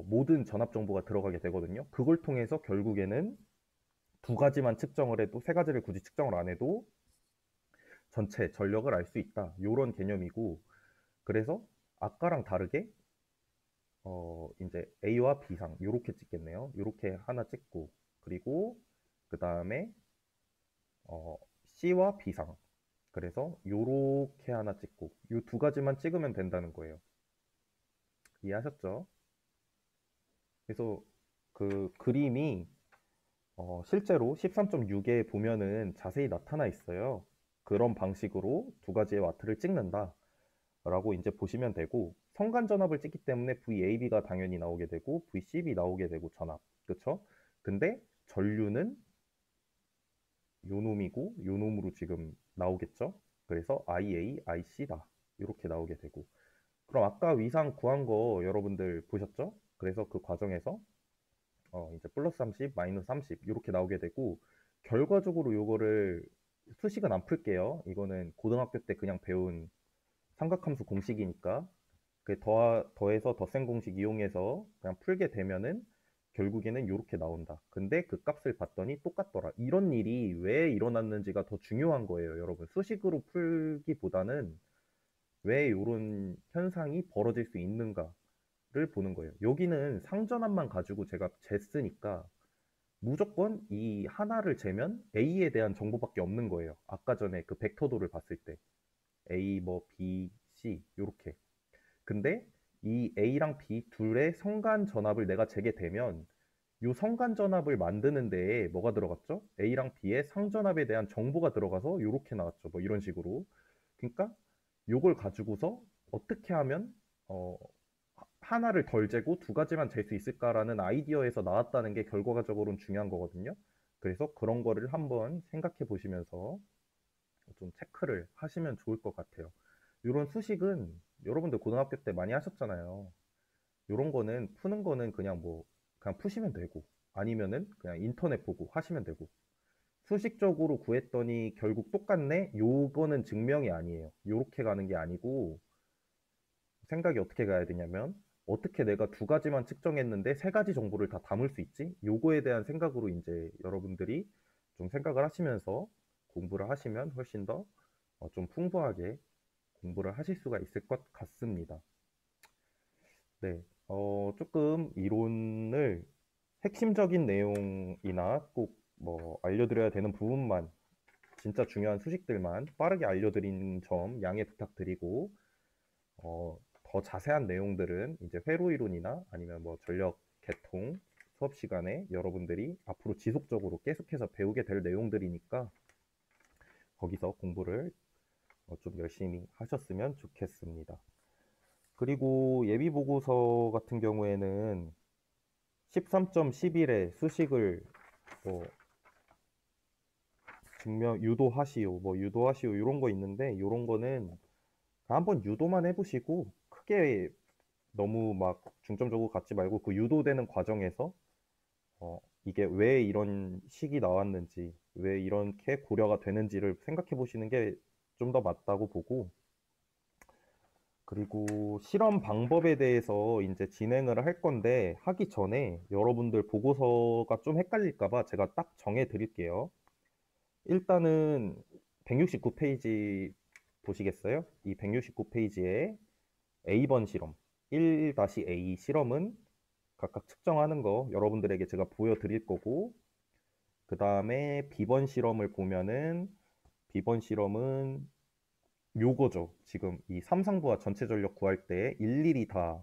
A: 모든 전압 정보가 들어가게 되거든요. 그걸 통해서 결국에는 두 가지만 측정을 해도 세 가지를 굳이 측정을 안 해도 전체 전력을 알 수 있다. 이런 개념이고 그래서 아까랑 다르게 이제 A와 B상 요렇게 찍겠네요. 요렇게 하나 찍고 그리고 그 다음에 C와 B상 그래서 요렇게 하나 찍고 요 두 가지만 찍으면 된다는 거예요. 이해하셨죠? 그래서 그 그림이 실제로 13.6에 보면은 자세히 나타나 있어요. 그런 방식으로 두 가지의 와트를 찍는다. 라고 이제 보시면 되고 성간 전압을 찍기 때문에 VAB가 당연히 나오게 되고 VCB 나오게 되고 전압. 그쵸? 근데 전류는 요 놈이고 요 놈으로 지금 나오겠죠? 그래서 IA, IC다. 이렇게 나오게 되고 그럼 아까 위상 구한 거 여러분들 보셨죠? 그래서 그 과정에서 이제 플러스 30, 마이너스 30 이렇게 나오게 되고 결과적으로 요거를 수식은 안 풀게요. 이거는 고등학교 때 그냥 배운 삼각함수 공식이니까 그 더해서 덧셈 공식 이용해서 그냥 풀게 되면은 결국에는 이렇게 나온다. 근데 그 값을 봤더니 똑같더라. 이런 일이 왜 일어났는지가 더 중요한 거예요, 여러분. 수식으로 풀기보다는 왜 이런 현상이 벌어질 수 있는가를 보는 거예요. 여기는 상전압만 가지고 제가 쟀으니까 무조건 이 하나를 재면 A에 대한 정보밖에 없는 거예요. 아까 전에 그 벡터도를 봤을 때 A, 뭐 B, C 이렇게. 근데 이 A랑 B 둘의 성간 전압을 내가 재게 되면 이 성간 전압을 만드는 데에 뭐가 들어갔죠? A랑 B의 상전압에 대한 정보가 들어가서 이렇게 나왔죠. 뭐 이런 식으로. 그러니까 요걸 가지고서 어떻게 하면 어, 하나를 덜 재고 두 가지만 잴 수 있을까라는 아이디어에서 나왔다는 게 결과적으로는 중요한 거거든요. 그래서 그런 거를 한번 생각해 보시면서 좀 체크를 하시면 좋을 것 같아요. 이런 수식은 여러분들 고등학교 때 많이 하셨잖아요. 이런 거는 푸는 거는 그냥 뭐 그냥 푸시면 되고 아니면은 그냥 인터넷 보고 하시면 되고 수식적으로 구했더니 결국 똑같네? 요거는 증명이 아니에요. 요렇게 가는 게 아니고 생각이 어떻게 가야 되냐면 어떻게 내가 두 가지만 측정했는데 세 가지 정보를 다 담을 수 있지? 요거에 대한 생각으로 이제 여러분들이 좀 생각을 하시면서 공부를 하시면 훨씬 더 좀 풍부하게 공부를 하실 수가 있을 것 같습니다. 네, 조금 이론을 핵심적인 내용이나 꼭 뭐 알려드려야 되는 부분만 진짜 중요한 수식들만 빠르게 알려드린 점 양해 부탁드리고 더 자세한 내용들은 이제 회로 이론이나 아니면 뭐 전력 계통 수업 시간에 여러분들이 앞으로 지속적으로 계속해서 배우게 될 내용들이니까 거기서 공부를 좀 열심히 하셨으면 좋겠습니다. 그리고 예비 보고서 같은 경우에는 13.11에 수식을 뭐 증명 유도하시오 뭐 유도하시오 이런 거 있는데 이런 거는 한번 유도만 해보시고 크게 너무 막 중점적으로 갖지 말고 그 유도되는 과정에서 이게 왜 이런 식이 나왔는지 왜 이렇게 고려가 되는지를 생각해 보시는 게 좀 더 맞다고 보고 그리고 실험 방법에 대해서 이제 진행을 할 건데 하기 전에 여러분들 보고서가 좀 헷갈릴까 봐 제가 딱 정해 드릴게요. 일단은 169페이지 보시겠어요? 이 169페이지에 A번 실험 1-A 실험은 각각 측정하는 거 여러분들에게 제가 보여드릴 거고 그 다음에 B번 실험을 보면은 B번 실험은 요거죠. 지금 이 삼상부하 전체 전력 구할 때 일일이 다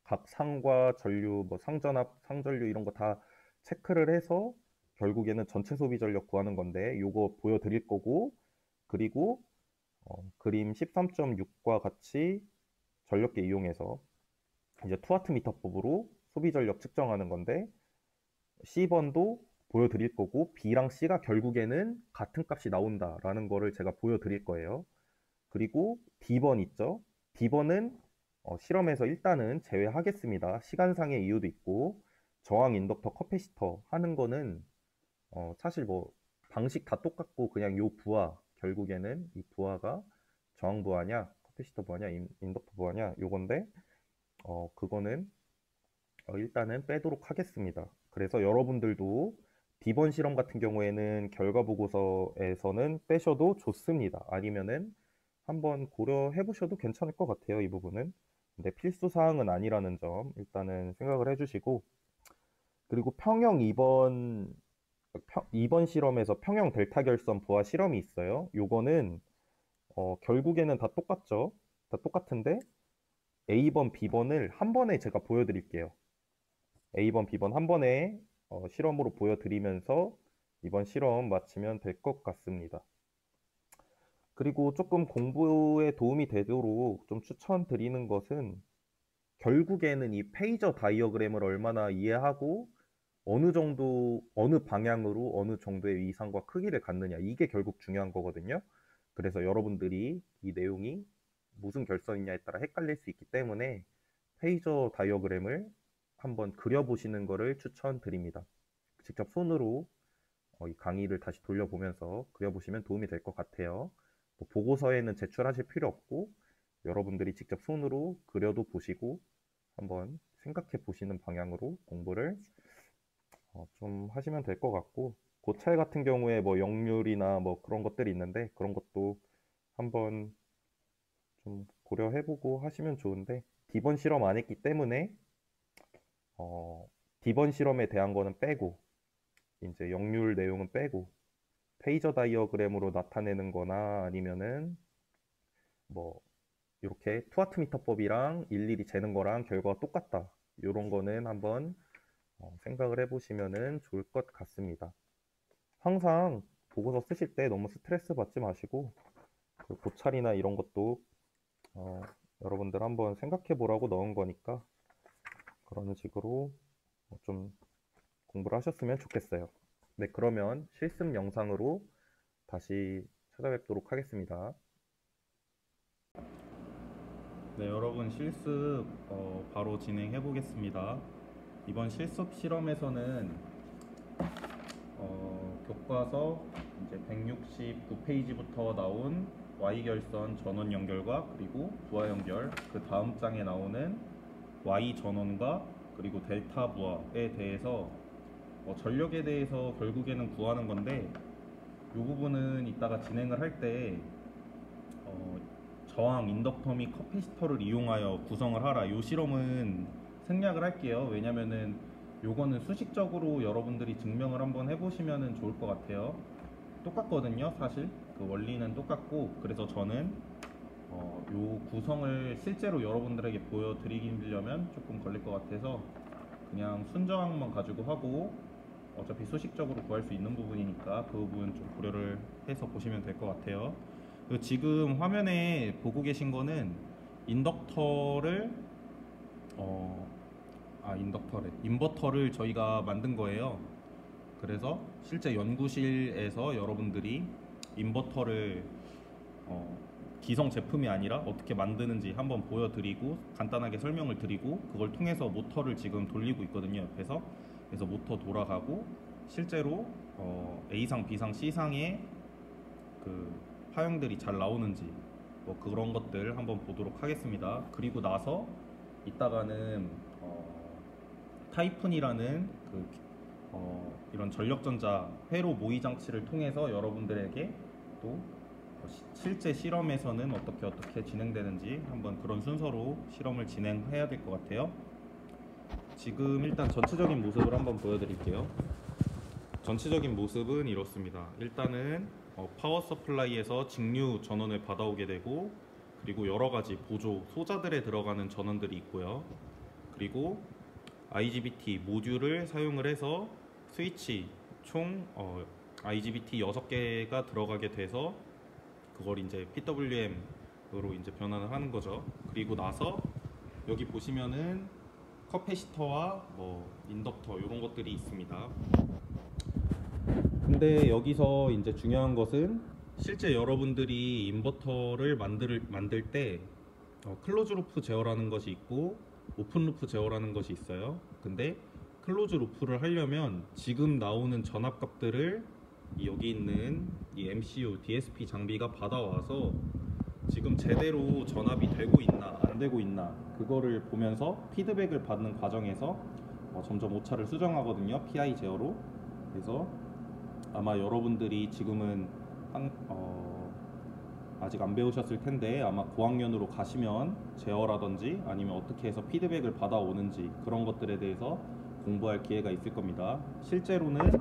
A: 각 상과 전류, 뭐 상전압, 상전류 이런 거 다 체크를 해서 결국에는 전체 소비 전력 구하는 건데 요거 보여드릴 거고, 그리고 그림 13.6과 같이 전력계 이용해서 이제 투와트 미터법으로 소비 전력 측정하는 건데, C번도 보여드릴 거고 B랑 C가 결국에는 같은 값이 나온다라는 거를 제가 보여드릴 거예요. 그리고 D번 있죠? D번은 실험에서 일단은 제외하겠습니다. 시간상의 이유도 있고, 저항 인덕터 커패시터 하는 거는 사실 뭐 방식 다 똑같고 그냥 요 부하, 결국에는 이 부하가 저항 부하냐 커패시터 부하냐 인덕터 부하냐 요건데, 그거는 일단은 빼도록 하겠습니다. 그래서 여러분들도 B번 실험 같은 경우에는 결과 보고서에서는 빼셔도 좋습니다. 아니면은 한번 고려해 보셔도 괜찮을 것 같아요, 이 부분은. 근데 필수 사항은 아니라는 점 일단은 생각을 해주시고, 그리고 평형 2번 실험에서 평형 델타 결선 부하 실험이 있어요. 요거는 결국에는 다 똑같죠. 다 똑같은데 A번, B번을 한 번에 제가 보여드릴게요. A번, B번 한 번에 실험으로 보여드리면서 이번 실험 마치면 될 것 같습니다. 그리고 조금 공부에 도움이 되도록 좀 추천드리는 것은, 결국에는 이 페이저 다이어그램을 얼마나 이해하고 어느 정도, 어느 방향으로 어느 정도의 위상과 크기를 갖느냐, 이게 결국 중요한 거거든요. 그래서 여러분들이 이 내용이 무슨 결선이냐에 따라 헷갈릴 수 있기 때문에 페이저 다이어그램을 한번 그려보시는 것을 추천드립니다. 직접 손으로 이 강의를 다시 돌려보면서 그려보시면 도움이 될 것 같아요. 뭐 보고서에는 제출하실 필요 없고 여러분들이 직접 손으로 그려도 보시고 한번 생각해 보시는 방향으로 공부를 좀 하시면 될 것 같고, 고찰 같은 경우에 뭐 역률이나 뭐 그런 것들이 있는데 그런 것도 한번 좀 고려해보고 하시면 좋은데, D번 실험 안 했기 때문에 D번 실험에 대한 거는 빼고 이제 역률 내용은 빼고 페이저 다이어그램으로 나타내는 거나 아니면은 뭐 이렇게 투와트 미터법이랑 일일이 재는 거랑 결과가 똑같다, 이런 거는 한번 생각을 해보시면은 좋을 것 같습니다. 항상 보고서 쓰실 때 너무 스트레스 받지 마시고, 그 고찰이나 이런 것도 여러분들 한번 생각해 보라고 넣은 거니까 그런 식으로 좀 공부를 하셨으면 좋겠어요. 네, 그러면 실습 영상으로 다시 찾아뵙도록 하겠습니다. 네, 여러분 실습 바로 진행해 보겠습니다. 이번 실습 실험에서는 교과서 이제 169페이지부터 나온 Y결선 전원 연결과 그리고 부하 연결, 그 다음 장에 나오는 Y 전원과 그리고 델타 부하에 대해서 전력에 대해서 결국에는 구하는 건데, 이 부분은 이따가 진행을 할 때 저항 인덕터 및 커패시터를 이용하여 구성을 하라, 이 실험은 생략을 할게요. 왜냐면은 요거는 수식적으로 여러분들이 증명을 한번 해보시면 좋을 것 같아요. 똑같거든요, 사실 그 원리는 똑같고. 그래서 저는 요 구성을 실제로 여러분들에게 보여드리려면 조금 걸릴 것 같아서 그냥 순저항만 가지고 하고, 어차피 수식적으로 구할 수 있는 부분이니까 그 부분 좀 고려를 해서 보시면 될 것 같아요. 지금 화면에 보고 계신 거는 인덕터를 인버터를 저희가 만든 거예요. 그래서 실제 연구실에서 여러분들이 인버터를 기성 제품이 아니라 어떻게 만드는지 한번 보여드리고 간단하게 설명을 드리고, 그걸 통해서 모터를 지금 돌리고 있거든요, 옆에서. 그래서 모터 돌아가고 실제로 A상, B상, C상의 그 파형들이 잘 나오는지 뭐 그런 것들 한번 보도록 하겠습니다. 그리고 나서 이따가는 타이푼이라는 이런 전력전자 회로 모의 장치를 통해서 여러분들에게 또 실제 실험에서는 어떻게 진행되는지 한번 그런 순서로 실험을 진행해야 될 것 같아요. 지금 일단 전체적인 모습을 한번 보여드릴게요. 전체적인 모습은 이렇습니다. 일단은 파워 서플라이에서 직류 전원을 받아오게 되고, 그리고 여러가지 보조 소자들에 들어가는 전원들이 있고요. 그리고 IGBT 모듈을 사용을 해서
B: 스위치 총 IGBT 6개가 들어가게 돼서 그걸 이제 PWM으로 이제 변환을 하는 거죠. 그리고 나서 여기 보시면은 커패시터와 뭐 인덕터 이런 것들이 있습니다. 근데 여기서 이제 중요한 것은 실제 여러분들이 인버터를 만들 때 클로즈 루프 제어라는 것이 있고 오픈 루프 제어라는 것이 있어요. 근데 클로즈 루프를 하려면 지금 나오는 전압값들을 여기 있는 이 MCU, DSP 장비가 받아와서 지금 제대로 전압이 되고 있나 안 되고 있나 그거를 보면서 피드백을 받는 과정에서 점점 오차를 수정하거든요. PI 제어로. 그래서 아마 여러분들이 지금은 아직 안 배우셨을 텐데 아마 고학년으로 가시면 제어라든지 아니면 어떻게 해서 피드백을 받아오는지 그런 것들에 대해서 공부할 기회가 있을 겁니다. 실제로는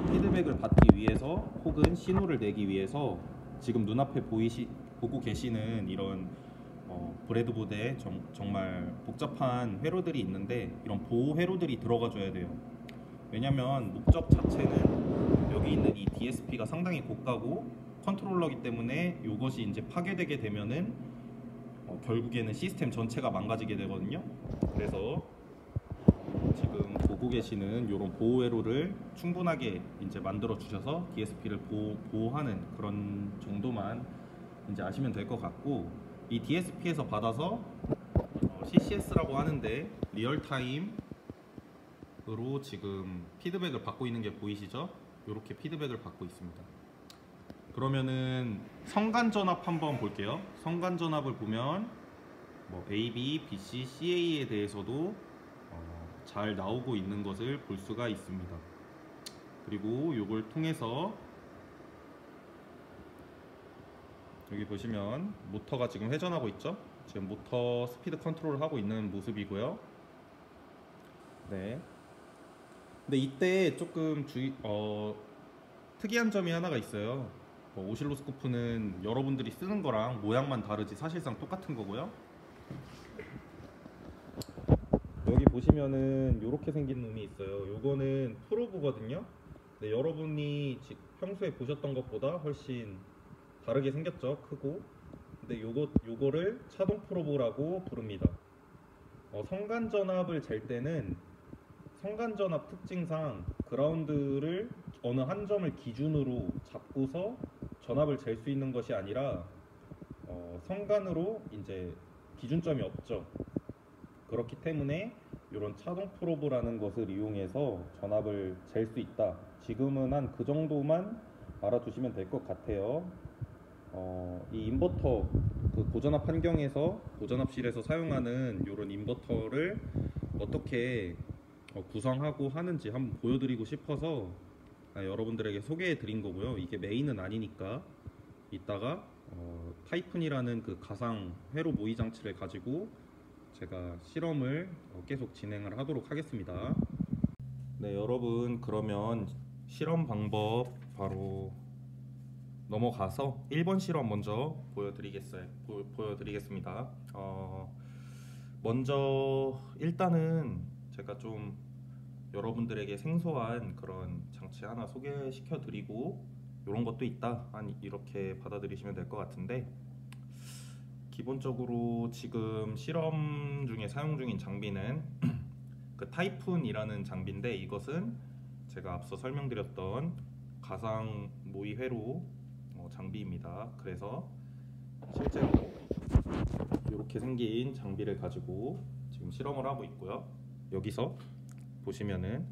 B: 피드백을 받기 위해서 혹은 신호를 내기 위해서 지금 눈앞에 보고 계시는 이런 브레드보드에 정말 복잡한 회로들이 있는데 이런 보호 회로들이 들어가 줘야 돼요. 왜냐면 목적 자체는 여기 있는 이 DSP가 상당히 고가고 컨트롤러기 때문에 이것이 이제 파괴되게 되면은 결국에는 시스템 전체가 망가지게 되거든요. 그래서 지금 보고 계시는 이런 보호 회로를 충분하게 이제 만들어 주셔서 DSP를 보호하는 그런 정도만 이제 아시면 될 것 같고, 이 DSP에서 받아서 CCS라고 하는데 리얼타임으로 지금 피드백을 받고 있는 게 보이시죠? 이렇게 피드백을 받고 있습니다. 그러면은 성간 전압 한번 볼게요. 성간 전압을 보면 뭐 AB, BC, CA에 대해서도 잘 나오고 있는 것을 볼 수가 있습니다. 그리고 이걸 통해서 여기 보시면 모터가 지금 회전하고 있죠? 지금 모터 스피드 컨트롤을 하고 있는 모습이고요. 네. 근데 이때 조금 특이한 점이 하나가 있어요. 오실로스코프는 여러분들이 쓰는 거랑 모양만 다르지 사실상 똑같은 거고요. 여기 보시면은 이렇게 생긴 놈이 있어요. 요거는 프로브거든요. 근데 여러분이 평소에 보셨던 것보다 훨씬 다르게 생겼죠. 크고. 근데 요거를 차동 프로브라고 부릅니다. 성간 전압을 잴 때는 성간 전압 특징상 그라운드를 어느 한 점을 기준으로 잡고서 전압을 잴 수 있는 것이 아니라 성간으로 이제 기준점이 없죠. 그렇기 때문에 이런 차동 프로브라는 것을 이용해서 전압을 잴 수 있다. 지금은 한 그 정도만 알아두시면 될 것 같아요. 이 인버터 그 고전압 환경에서 고전압실에서 사용하는 이런 인버터를 어떻게 구성하고 하는지 한번 보여드리고 싶어서 여러분들에게 소개해 드린 거고요. 이게 메인은 아니니까 이따가 타이푼이라는 그 가상 회로 모의 장치를 가지고 제가 실험을 계속 진행을 하도록 하겠습니다. 네, 여러분, 그러면 실험 방법 바로 넘어가서 1번 실험 먼저 보여드리겠습니다. 먼저 일단은 제가 좀 여러분들에게 생소한 그런 장치 하나 소개시켜 드리고 이런 것도 있다 이렇게 받아들이시면 될 것 같은데, 기본적으로 지금 실험 중에 사용 중인 장비는 그 타이푼이라는 장비인데, 이것은 제가 앞서 설명드렸던 가상 모의 회로 장비입니다. 그래서 실제로 이렇게 생긴 장비를 가지고 지금 실험을 하고 있고요. 여기서 보시면은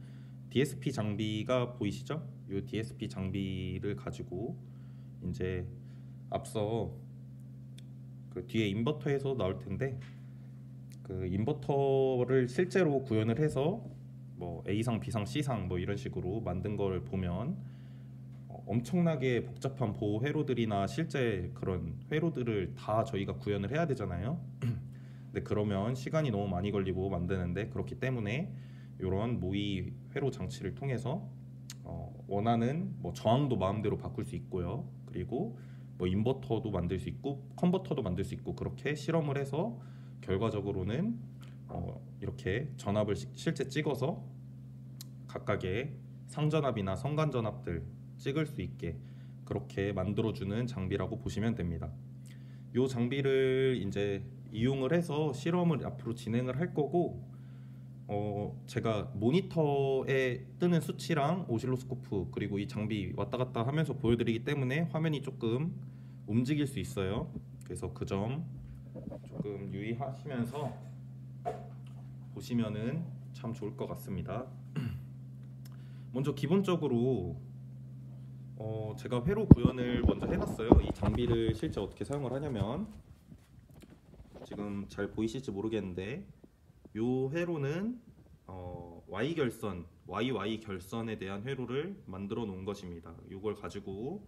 B: DSP 장비가 보이시죠? 이 DSP 장비를 가지고 이제 앞서 그 뒤에 인버터에서 나올 텐데, 그 인버터를 실제로 구현을 해서 뭐 A상, B상, C상 뭐 이런 식으로 만든 걸 보면 엄청나게 복잡한 보호 회로들이나 실제 그런 회로들을 다 저희가 구현을 해야 되잖아요. 근데 그러면 시간이 너무 많이 걸리고 만드는데, 그렇기 때문에 이런 모의 회로 장치를 통해서 원하는 뭐 저항도 마음대로 바꿀 수 있고요. 그리고 뭐 인버터도 만들 수 있고 컨버터도 만들 수 있고, 그렇게 실험을 해서 결과적으로는 이렇게 전압을 실제 찍어서 각각의 상전압이나 성간전압들 찍을 수 있게 그렇게 만들어주는 장비라고 보시면 됩니다. 이 장비를 이제 이용을 해서 실험을 앞으로 진행을 할 거고, 제가 모니터에 뜨는 수치랑 오실로스코프 그리고 이 장비 왔다 갔다 하면서 보여드리기 때문에 화면이 조금 움직일 수 있어요. 그래서 그 점 조금 유의하시면서 보시면은 참 좋을 것 같습니다. 먼저 기본적으로 제가 회로 구현을 먼저 해놨어요. 이 장비를 실제 어떻게 사용을 하냐면, 지금 잘 보이실지 모르겠는데 이 회로는 Y 결선, YY 결선에 대한 회로를 만들어 놓은 것입니다. 이걸 가지고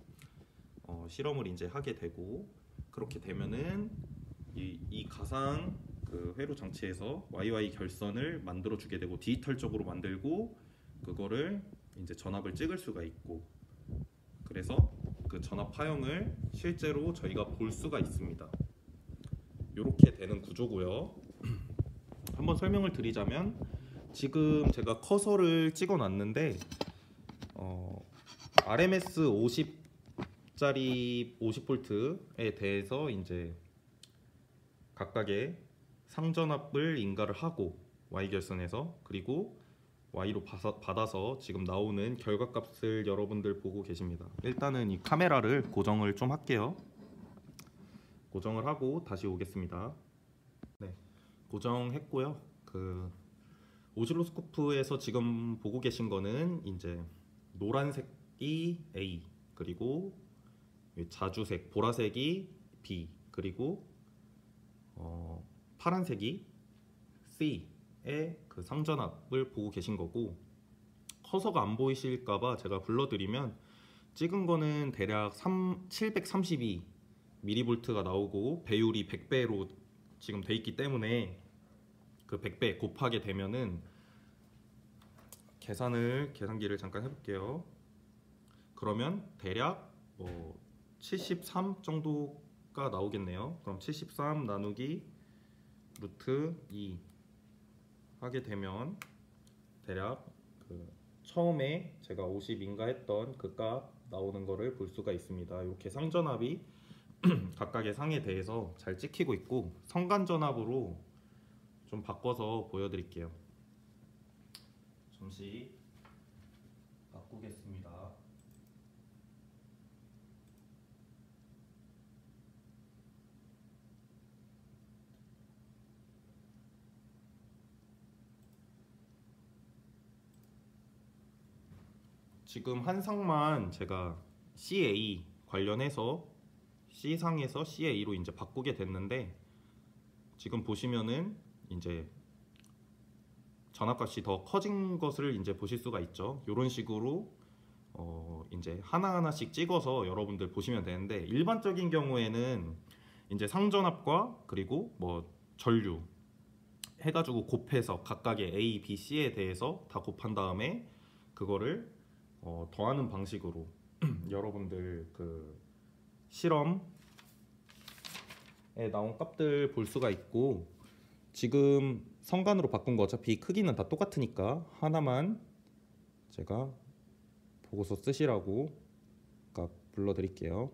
B: 실험을 이제 하게 되고, 그렇게 되면은 이 가상 그 회로 장치에서 YY 결선을 만들어 주게 되고, 디지털적으로 만들고 그거를 이제 전압을 찍을 수가 있고, 그래서 그 전압 파형을 실제로 저희가 볼 수가 있습니다. 이렇게 되는 구조고요. 한번 설명을 드리자면, 지금 제가 커서를 찍어 놨는데 RMS 50짜리 50V에 대해서 이제 각각의 상전압을 인가를 하고 Y 결선에서, 그리고 Y로 받아서 지금 나오는 결과값을 여러분들 보고 계십니다. 일단은 이 카메라를 고정을 좀 할게요. 고정을 하고 다시 오겠습니다. 네, 고정했고요. 그 오실로스코프에서 지금 보고 계신 거는 이제 노란색이 A, 그리고 자주색 보라색이 B, 그리고 파란색이 C의 그 상전압을 보고 계신 거고, 커서가 안 보이실까봐 제가 불러드리면, 찍은 거는 대략 732mV가 나오고 배율이 100배로 지금 돼 있기 때문에 그 100배 곱하게 되면은, 계산기를 잠깐 해볼게요. 그러면 대략 73 정도가 나오겠네요. 그럼 73 나누기 루트 2 하게 되면 대략 그 처음에 제가 50인가 했던 그 값 나오는 거를 볼 수가 있습니다. 이렇게 상전압이 각각의 상에 대해서 잘 찍히고 있고, 성간전압으로 좀 바꿔서 보여드릴게요. 잠시 바꾸겠습니다. 지금 한 상만 제가 CA 관련해서 C상에서 CA로 이제 바꾸게 됐는데, 지금 보시면은 이제 전압값이 더 커진 것을 이제 보실 수가 있죠. 이런 식으로 이제 하나하나씩 찍어서 여러분들 보시면 되는데, 일반적인 경우에는 이제 상전압과 그리고 뭐 전류 해가지고 곱해서 각각의 A, B, C에 대해서 다 곱한 다음에 그거를 더하는 방식으로 여러분들 그 실험에 나온 값들 볼 수가 있고, 지금 성간으로 바꾼 거 어차피 크기는 다 똑같으니까 하나만 제가 보고서 쓰시라고 값 불러드릴게요.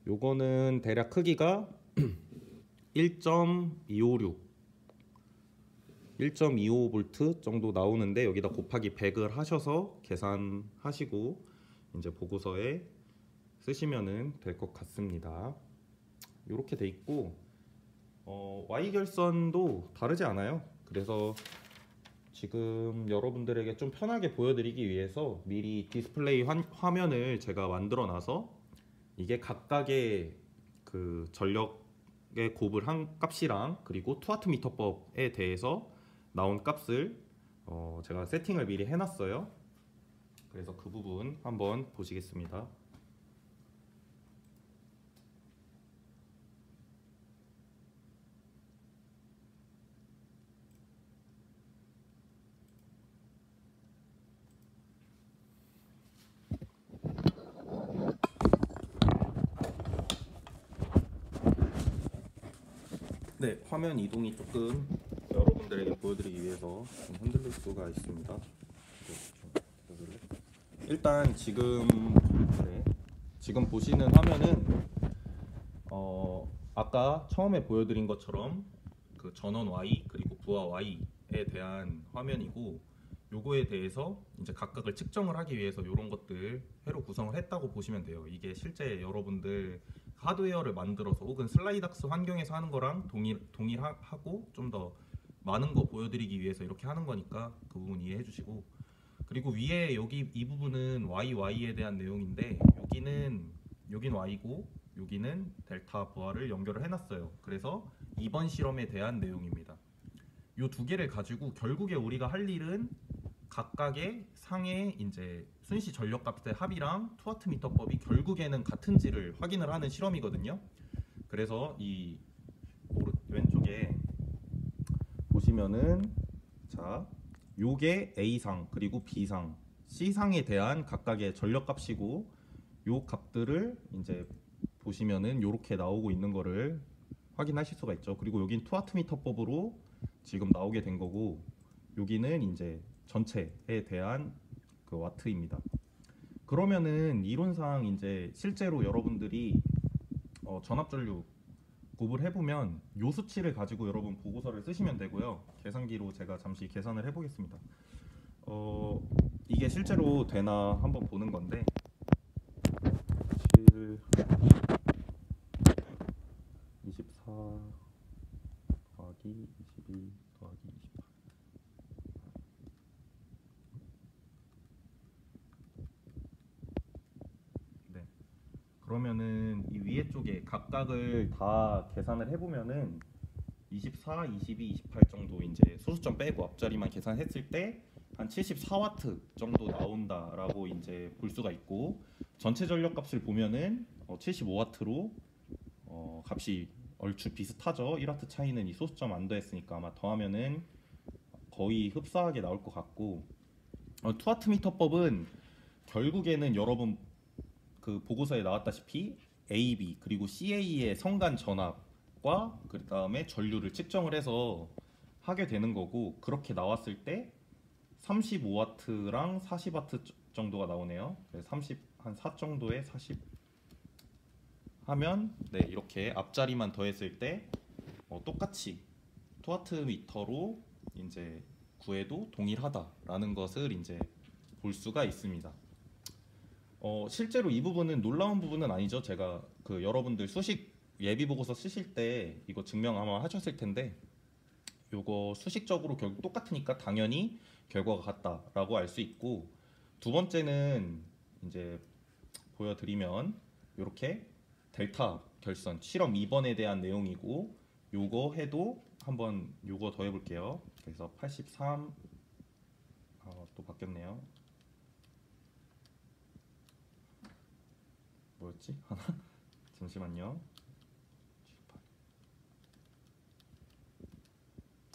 B: 요거는 대략 크기가 1.256 정도 나오는데, 여기다 곱하기 100을 하셔서 계산하시고 이제 보고서에 쓰시면은 될 것 같습니다. 이렇게 돼 있고, Y 결선도 다르지 않아요. 그래서 지금 여러분들에게 좀 편하게 보여드리기 위해서 미리 디스플레이 화면을 제가 만들어 놔서, 이게 각각의 그 전력의 곱을 한 값이랑 그리고 투와트미터법에 대해서 나온 값을 제가 세팅을 미리 해놨어요. 그래서 그 부분 한번 보시겠습니다. 네, 화면 이동이 조금 여러분들에게 보여드리기 위해서 좀 흔들릴 수가 있습니다. 네. 일단 네, 지금 보시는 화면은 아까 처음에 보여드린 것처럼 그 전원 Y 그리고 부하 Y에 대한 화면이고, 요거에 대해서 이제 각각을 측정을 하기 위해서 이런 것들 회로 구성을 했다고 보시면 돼요. 이게 실제 여러분들 하드웨어를 만들어서 혹은 슬라이닥스 환경에서 하는 거랑 동일하고 좀 더 많은 거 보여드리기 위해서 이렇게 하는 거니까 그 부분 이해해 주시고, 그리고 위에 여기 이 부분은 YY에 대한 내용인데, 여기는 Y고 여기는 델타 부하를 연결을 해놨어요. 그래서 이번 실험에 대한 내용입니다. 이 두 개를 가지고 결국에 우리가 할 일은 각각의 상의 이제 순시 전력값의 합이랑 투와트 미터법이 결국에는 같은지를 확인을 하는 실험이거든요. 그래서 이 왼쪽에 보시면은, 자, 요게 A상 그리고 B상, C상에 대한 각각의 전력값이고, 요 값들을 이제 보시면은 요렇게 나오고 있는 거를 확인하실 수가 있죠. 그리고 여긴 투와트 미터법으로 지금 나오게 된 거고, 여기는 이제 전체에 대한 그 와트입니다. 그러면은 이론상 이제 실제로 여러분들이 전압전류 곱을 해보면 요 수치를 가지고 여러분 보고서를 쓰시면 되고요. 계산기로 제가 잠시 계산을 해보겠습니다. 이게 실제로 되나 한번 보는 건데, 7, 24 더하기 22 더하기 28. 네. 그러면은 이 위에 쪽에 각각을 다 계산을 해보면은 24, 22, 28 정도 이제 소수점 빼고 앞자리만 계산했을 때 한 74와트 정도 나온다라고 이제 볼 수가 있고, 전체 전력 값을 보면은 75와트로 값이 얼추 비슷하죠. 1와트 차이는 이 소수점 안 더했으니까 아마 더하면은 거의 흡사하게 나올 것 같고, 투와트 미터법은 결국에는 여러분 그 보고서에 나왔다시피 AB 그리고 CA의 성간 전압과 그 다음에 전류를 측정을 해서 하게 되는 거고, 그렇게 나왔을 때 35와트랑 40와트 정도가 나오네요. 그래서 30, 한 4 정도에 40 하면, 네, 이렇게 앞자리만 더했을 때 똑같이 투와트 미터로 이제 구해도 동일하다라는 것을 이제 볼 수가 있습니다. 실제로 이 부분은 놀라운 부분은 아니죠. 제가 그 여러분들 수식 예비 보고서 쓰실 때 이거 증명 아마 하셨을 텐데, 요거 수식적으로 결국 똑같으니까 당연히 결과가 같다라고 알 수 있고, 두 번째는 이제 보여드리면 이렇게 델타 결선 실험 2번에 대한 내용이고, 요거 해도 한번 요거 더해 볼게요. 그래서 83, 또 바뀌었네요. 뭐였지? 하나? 잠시만요.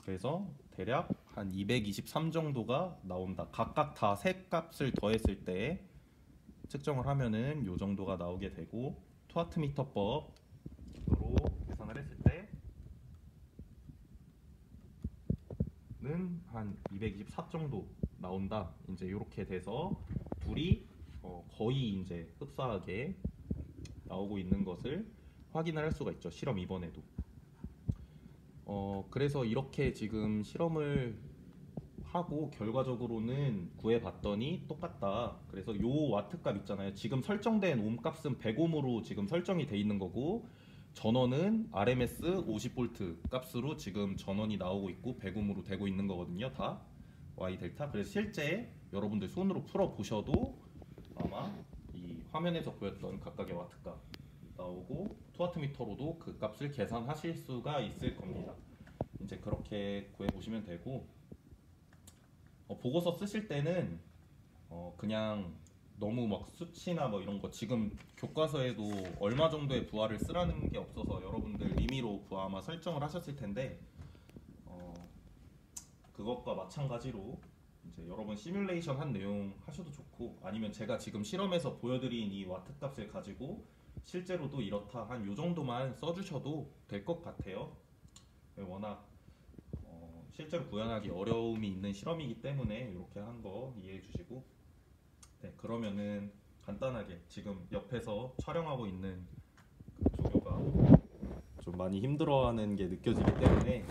B: 그래서 대략 한 223 정도가 나온다. 각각 다 세 값을 더했을 때 측정을 하면은 요 정도가 나오게 되고, 투와트 미터법으로 계산을 했을 때는 한 224 정도 나온다. 이제 이렇게 돼서 둘이 거의 이제 흡사하게 나오고 있는 것을 확인을 할 수가 있죠. 실험 2번에도. 그래서 이렇게 지금 실험을 하고 결과적으로는 구해봤더니 똑같다. 그래서 요 와트값 있잖아요. 지금 설정된 옴값은 100옴으로 지금 설정이 돼 있는 거고, 전원은 RMS 50V 값으로 지금 전원이 나오고 있고 100옴으로 되고 있는 거거든요. 다 Y 델타. 그래서 실제 여러분들 손으로 풀어 보셔도 아마 이 화면에서 보였던 각각의 와트값 나오고, 투와트 미터로도 그 값을 계산하실 수가 있을 겁니다. 이제 그렇게 구해 보시면 되고, 보고서 쓰실 때는 그냥 너무 막 수치나 뭐 이런 거 지금 교과서에도 얼마 정도의 부하를 쓰라는 게 없어서 여러분들 임의로 부하 아마 설정을 하셨을 텐데, 그것과 마찬가지로 이제 여러분 시뮬레이션 한 내용 하셔도 좋고, 아니면 제가 지금 실험에서 보여드린 이 와트 값을 가지고 실제로도 이렇다 한 요 정도만 써주셔도 될 것 같아요. 워낙 실제로 구현하기 어려움이 있는 실험이기 때문에 이렇게 한 거 이해해 주시고, 네, 그러면은 간단하게 지금 옆에서 촬영하고 있는 그 조교가 좀 많이 힘들어하는 게 느껴지기 때문에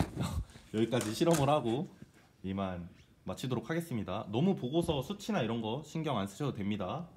B: 여기까지 실험을 하고 이만 마치도록 하겠습니다. 너무 보고서 수치나 이런 거 신경 안 쓰셔도 됩니다.